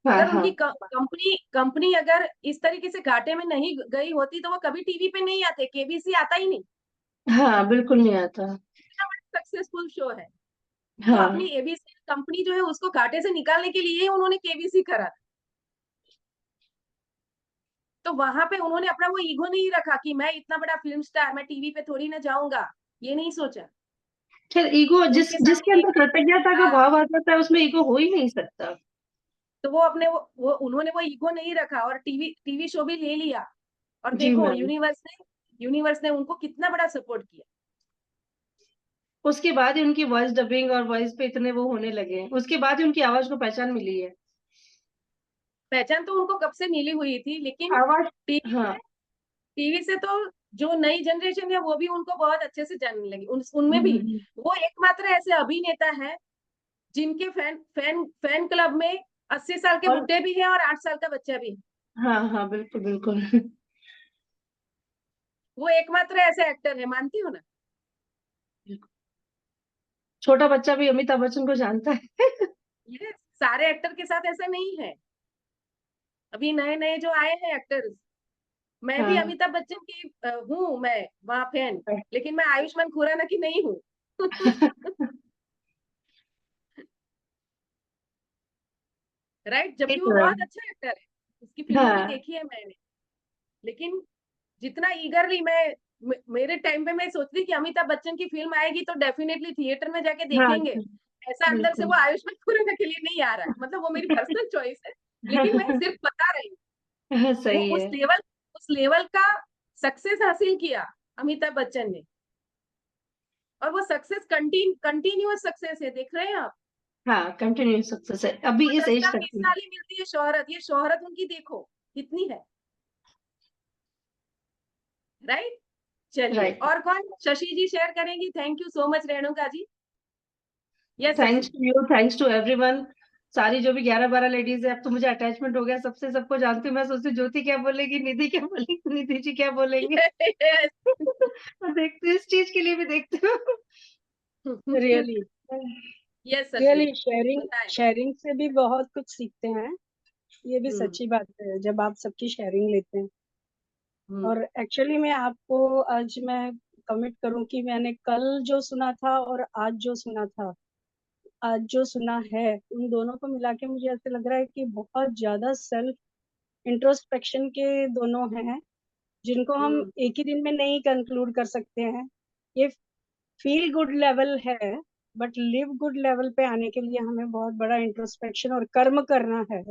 हाँ अगर हाँ उनकी कंपनी कंपनी अगर इस तरीके से घाटे में नहीं गई होती तो वो कभी टीवी पे नहीं आते, केबीसी आता ही नहीं। हाँ, बिल्कुल नहीं आता। इतना बड़ा सक्सेसफुल शो है, तो अपनी हाँ, एबीसी कंपनी जो है उसको घाटे से निकालने के लिए ही उन्होंने केबीसी करा। तो वहां पे उन्होंने अपना वो ईगो नहीं रखा कि मैं इतना बड़ा फिल्म स्टार, मैं टीवी पे थोड़ी ना जाऊंगा, ये नहीं सोचा। फिर ईगो उनके जिसके सामने अंदर कृतज्ञता का हाँ, भाव आ जाता है उसमें ईगो हो ही नहीं सकता। तो वो अपने वो उन्होंने वो ईगो नहीं रखा और टीवी शो भी ले लिया। और जी देखो मैम। यूनिवर्स ने उनको कितना बड़ा सपोर्ट किया। उसके बाद ही उनकी वॉइस डबिंग और वॉइस पे इतने वो होने लगे हैं, उसके बाद ही उनकी आवाज को पहचान मिली है। पहचान तो उनको कब से मिली हुई थी, लेकिन आवाज। टीवी हाँ। से टीवी से तो जो नई जनरेशन है वो भी उनको बहुत अच्छे से जानने लगी। उनमें भी हम्म। वो एकमात्र ऐसे अभिनेता है जिनके फैन फैन फैन क्लब में 80 साल के और बुड्ढे भी हैं और 8 साल का बच्चा भी है। हाँ हाँ, बिल्कुल बिल्कुल। वो एकमात्र ऐसे एक्टर है, मानती हो ना? छोटा बच्चा भी अमिताभ बच्चन को जानता है। ये सारे एक्टर के साथ ऐसा नहीं है। अभी नए नए जो आए हैं एक्टर्स, मैं भी हाँ। अमिताभ बच्चन की हूँ, मैं वहाँ फैन, लेकिन मैं आयुष्मान खुराना की नहीं हूँ। राइट, जबकि ठीक वो है। बहुत अच्छा एक्टर है, उसकी फिल्में भी हाँ देखी है मैंने। लेकिन जितना ईगरली मेरे टाइम पे मैं सोचती कि अमिताभ बच्चन की फिल्म आएगी तो डेफिनेटली थिएटर में जाके हाँ, देखेंगे, ऐसा अंदर से बिल्कुल। वो आयुष्मान खुराना के लिए नहीं आ रहा है। मतलब वो मेरी पर्सनल चॉइस है, लेकिन मैं सिर्फ बता रही हूँ। वो सही है। उस लेवल का सक्सेस हासिल किया अमिताभ बच्चन ने, और वो सक्सेस कंटिन्यूअस सक्सेस है, देख रहे हैं आप? हाँ, कंटिन्यू सक्सेस है अभी वो इस 10 एज साल तक 20 भी। साल ही मिलती है शोहरत, ये शोहरत उनकी देखो कितनी है। राइट, चलिए राइट। और कौन? शशि जी शेयर करेंगी। Thank you so much Renuka ji. Yes Shashi. Thanks to you, thanks to everyone. सारी जो भी 11-12 लेडीज है, अब तो मुझे अटैचमेंट हो गया सबसे, सबको जानती हूँ मैं। सोचती हूँ ज्योति क्या बोलेगी, निधि क्या बोलेगी, निधि जी क्या बोलेंगे। मैं देखती हूँ, इस चीज के लिए भी देखती हूँ। Really yes Shashi really sharing बताएं। शेयरिंग से भी बहुत कुछ सीखते हैं। ये भी हम्म सच्ची बात है जब आप सबकी शेयरिंग लेते हैं। हम्म और एक्चुअली मैं आपको आज मैं कमिट करूं कि मैंने कल जो सुना था और आज जो सुना था, आज जो सुना है, उन दोनों को मिला के मुझे ऐसे लग रहा है कि बहुत ज्यादा सेल्फ इंट्रोस्पेक्शन के दोनों हैं, जिनको हम हम्म एक ही दिन में नहीं कंक्लूड कर सकते हैं। ये फील गुड लेवल है, बट लिव गुड लेवल पे आने के लिए हमें बहुत बड़ा इंट्रोस्पेक्शन और कर्म करना है।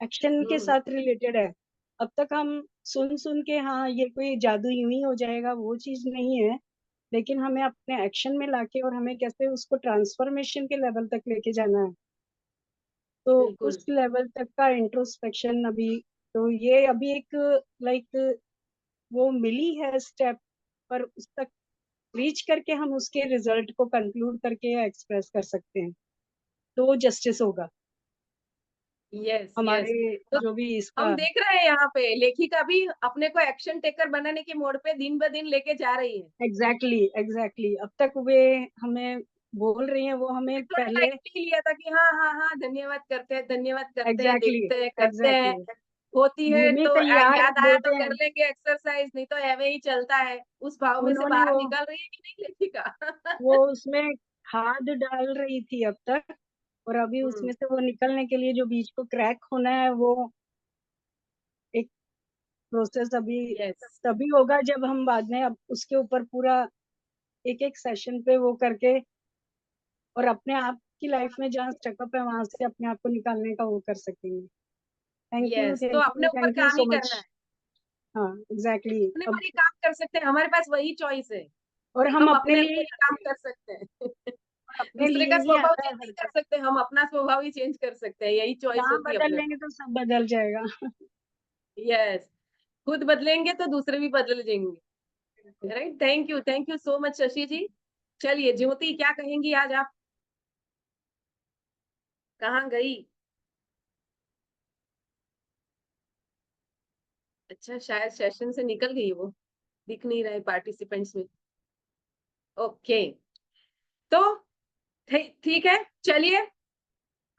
एक्शन के हम्म साथ रिलेटेड है। अब तक हम सुन सुन के हाँ ये कोई जादू यूं ही हो जाएगा, वो चीज नहीं है। लेकिन हमें अपने एक्शन में लाके और हमें कैसे उसको ट्रांसफॉर्मेशन के लेवल तक लेके जाना है। तो बिल्कुल उस लेवल तक का इंट्रोस्पेक्शन अभी, तो ये अभी एक लाइक वो मिली है स्टेप, पर उस तक रीच करके हम उसके रिजल्ट को कंक्लूड करके या एक्सप्रेस कर सकते हैं, तो वो जस्टिस होगा यस हमारे यस। तो जो भी इसका। हम देख रहे हैं यहाँ पे लेखिका भी अपने को एक्शन टेकर बनाने के मोड पे दिन ब दिन लेके जा रही है। एग्जैक्टली अब तक वे हमें बोल रही हैं, वो हमें थोड़ा पहले लाइटली लिया था कि हाँ हाँ हाँ धन्यवाद करते हैं एग्जैक्टली देखते हैं करते हैं। एग्जैक्टली होती है भूमि तो तैयार याद आया तो देते हैं। कर लेंगे एक्सरसाइज, नहीं तो एवे ही चलता है। उस भाव में से उन्होंने बाहर वो निकल रही है कि नहीं लेखिका? वो उसमें खाद डाल रही थी अब तक, और अभी हम्म उसमें से वो निकलने के लिए जो बीज को क्रैक होना है, वो एक प्रोसेस अभी यस तभी होगा जब हम बाद में अब उसके ऊपर पूरा एक एक सेशन पे वो करके और अपने आप की लाइफ में जहाँ स्टकअप है वहां से अपने आप को निकालने का वो कर सकेंगे। थैंक यू यस, तो थैंक अपने यू ऊपर थैंक यू काम ही सो करना मच। है। हाँ एग्जैक्टली अपने अब पर ही काम कर सकते हैं, हमारे पास वही चॉइस है। और हम हम अपने अपने लिए ऊपर ही ही काम आते हैं, कर सकते हैं। और अपने दूसरे लिए का ही स्वभाव आता है चेंज हर नहीं कर कोई। सकते, हम अपना स्वभाव ही चेंज कर सकते हैं, यही चॉइस जहाँ होती है बदल अपने लेंगे तो सब बदल जाएगा। पास। यस, खुद बदलेंगे तो दूसरे भी बदल जाएंगे। Right, thank you so much Shashi ji. चलिए ज्योति क्या कहेंगी आज आप? कहाँ गई? अच्छा शायद सेशन से निकल गई वो, दिख नहीं रहा है पार्टिसिपेंट्स में। ओके, तो ठीक है, चलिए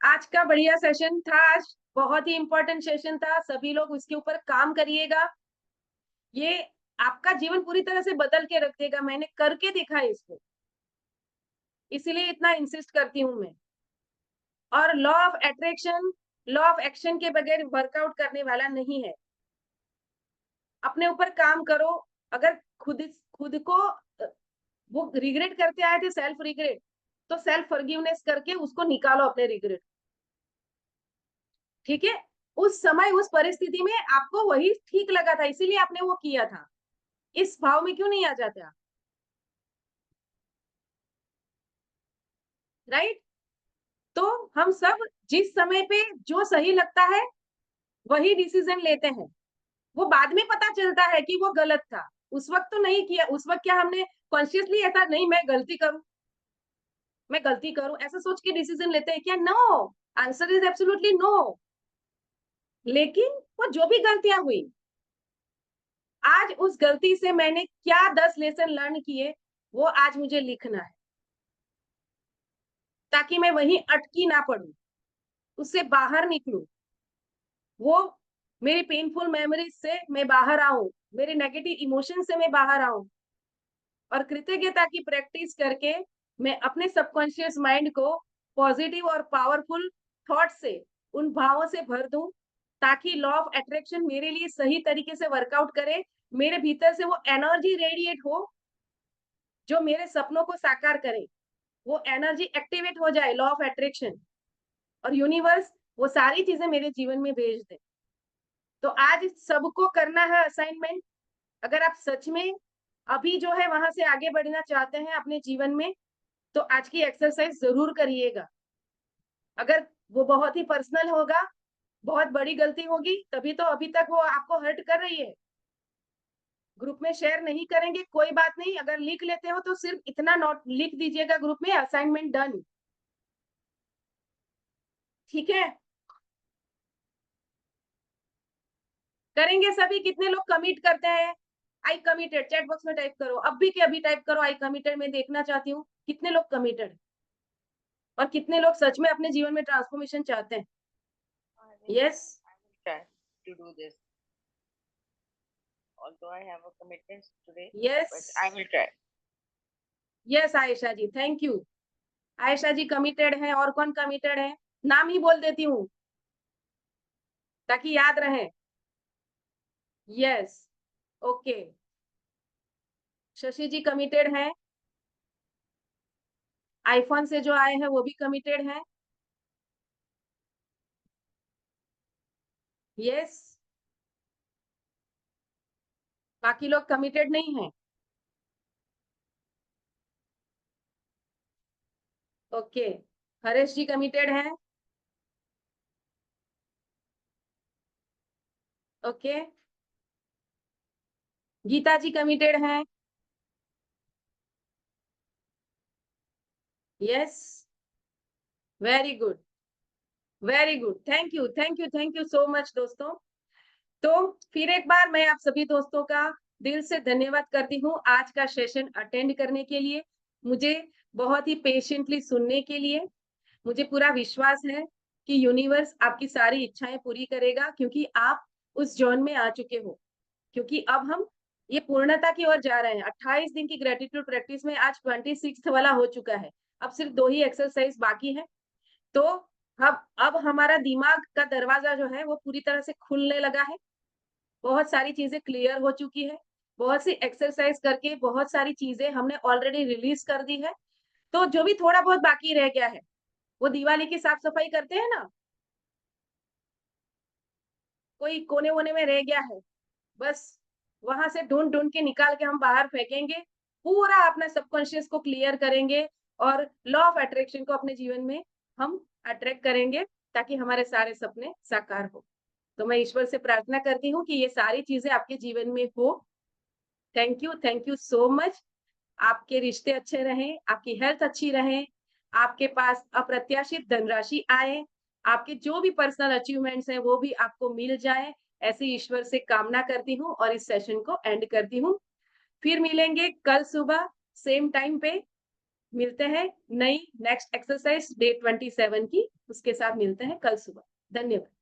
आज का बढ़िया सेशन था, आज बहुत ही इंपॉर्टेंट सेशन था, सभी लोग उसके ऊपर काम करिएगा। ये आपका जीवन पूरी तरह से बदल के रख देगा, मैंने करके देखा है इसको, इसीलिए इतना इंसिस्ट करती हूँ मैं। और law of attraction, law of action के बगैर वर्कआउट करने वाला नहीं है। अपने ऊपर काम करो। अगर खुद खुद को वो रिग्रेट करते आए थे, सेल्फ रिग्रेट, तो सेल्फ फॉरगिवनेस करके उसको निकालो अपने रिग्रेट। ठीक है, उस समय उस परिस्थिति में आपको वही ठीक लगा था, इसीलिए आपने वो किया था। इस भाव में क्यों नहीं आ जाते आप? राइट, तो हम सब जिस समय पे जो सही लगता है वही डिसीजन लेते हैं। वो बाद में पता चलता है कि वो गलत था, उस वक्त तो नहीं किया। उस वक्त क्या हमने कॉन्शियसली ऐसा नहीं मैं गलती करूं ऐसा सोच के डिसीजन लेते हैं क्या? No, answer is absolutely no. लेकिन वो जो भी गलतियां हुई, आज उस गलती से मैंने क्या 10 लेसन लर्न किए, वो आज मुझे लिखना है, ताकि मैं वहीं अटकी ना पड़ूं, उससे बाहर निकलूं। वो मेरी पेनफुल मेमोरीज से मैं बाहर आऊं, मेरे नेगेटिव इमोशन से मैं बाहर आऊं, और कृतज्ञता की प्रैक्टिस करके मैं अपने सबकॉन्शियस माइंड को पॉजिटिव और पावरफुल थॉट से, उन भावों से भर दूं, ताकि लॉ ऑफ अट्रैक्शन मेरे लिए सही तरीके से वर्कआउट करे, मेरे भीतर से वो एनर्जी रेडिएट हो जो मेरे सपनों को साकार करे, वो एनर्जी एक्टिवेट हो जाए, लॉ ऑफ अट्रैक्शन, और यूनिवर्स वो सारी चीजें मेरे जीवन में भेज दे। तो आज सबको करना है असाइनमेंट। अगर आप सच में अभी जो है वहां से आगे बढ़ना चाहते हैं अपने जीवन में, तो आज की एक्सरसाइज जरूर करिएगा। अगर वो बहुत ही पर्सनल होगा, बहुत बड़ी गलती होगी, तभी तो अभी तक वो आपको हर्ट कर रही है। ग्रुप में शेयर नहीं करेंगे कोई बात नहीं, अगर लिख लेते हो तो सिर्फ इतना नोट लिख दीजिएगा ग्रुप में, असाइनमेंट डन। ठीक है, करेंगे सभी? कितने लोग कमिट करते हैं? आई कमिटेड चैट बॉक्स में टाइप करो, अभी के अभी टाइप करो आई कमिटेड। मैं देखना चाहती हूँ कितने लोग कमिटेड और कितने लोग सच में अपने जीवन में ट्रांसफॉर्मेशन चाहते हैं। Yes, try to do this. Although I have a commitment today, but yes, I will try. Yes Ayesha ji, thank you. Ayesha ji committed है, और कौन कमिटेड है? नाम ही बोल देती हूँ ताकि याद रहे। यस, ओके, शशि जी कमिटेड है, आईफोन से जो आए हैं वो भी कमिटेड है। यस, बाकी लोग कमिटेड नहीं है। ओके, हरेश जी कमिटेड है। ओके, गीता जी कमिटेड है। Yes, very good, very good, thank you, thank you, thank you so much दोस्तों। तो फिर एक बार मैं आप सभी दोस्तों का दिल से धन्यवाद करती हूँ आज का सेशन अटेंड करने के लिए, मुझे बहुत ही पेशेंटली सुनने के लिए। मुझे पूरा विश्वास है कि यूनिवर्स आपकी सारी इच्छाएं पूरी करेगा, क्योंकि आप उस जोन में आ चुके हो। क्योंकि अब हम ये पूर्णता की ओर जा रहे हैं। 28 दिन की ग्रेटिट्यूड प्रैक्टिस में आज 26th वाला हो चुका है। अब सिर्फ 2 ही एक्सरसाइज बाकी है। तो अब हमारा दिमाग का दरवाजा जो है वो पूरी तरह से खुलने लगा है। बहुत सारी चीजें क्लियर हो चुकी है। बहुत सी एक्सरसाइज करके बहुत सारी चीजें हमने ऑलरेडी रिलीज कर दी है। तो जो भी थोड़ा बहुत बाकी रह गया है, वो दिवाली की साफ सफाई करते हैं ना, कोई कोने वोने में रह गया है, बस वहां से ढूंढ ढूंढ के निकाल के हम बाहर फेंकेंगे। पूरा अपना सबकॉन्शियस को क्लियर करेंगे और लॉ ऑफ अट्रैक्शन को अपने जीवन में हम अट्रैक्ट करेंगे, ताकि हमारे सारे सपने साकार हो। तो मैं ईश्वर से प्रार्थना करती हूँ कि ये सारी चीजें आपके जीवन में हो। Thank you so much. आपके रिश्ते अच्छे रहें, आपकी हेल्थ अच्छी रहे, आपके पास अप्रत्याशित धनराशि आए, आपके जो भी पर्सनल अचीवमेंट्स हैं वो भी आपको मिल जाए, ऐसी ईश्वर से कामना करती हूँ और इस सेशन को एंड करती हूँ। फिर मिलेंगे कल सुबह सेम टाइम पे, मिलते हैं नई नेक्स्ट एक्सरसाइज डे 27 की, उसके साथ मिलते हैं कल सुबह। धन्यवाद।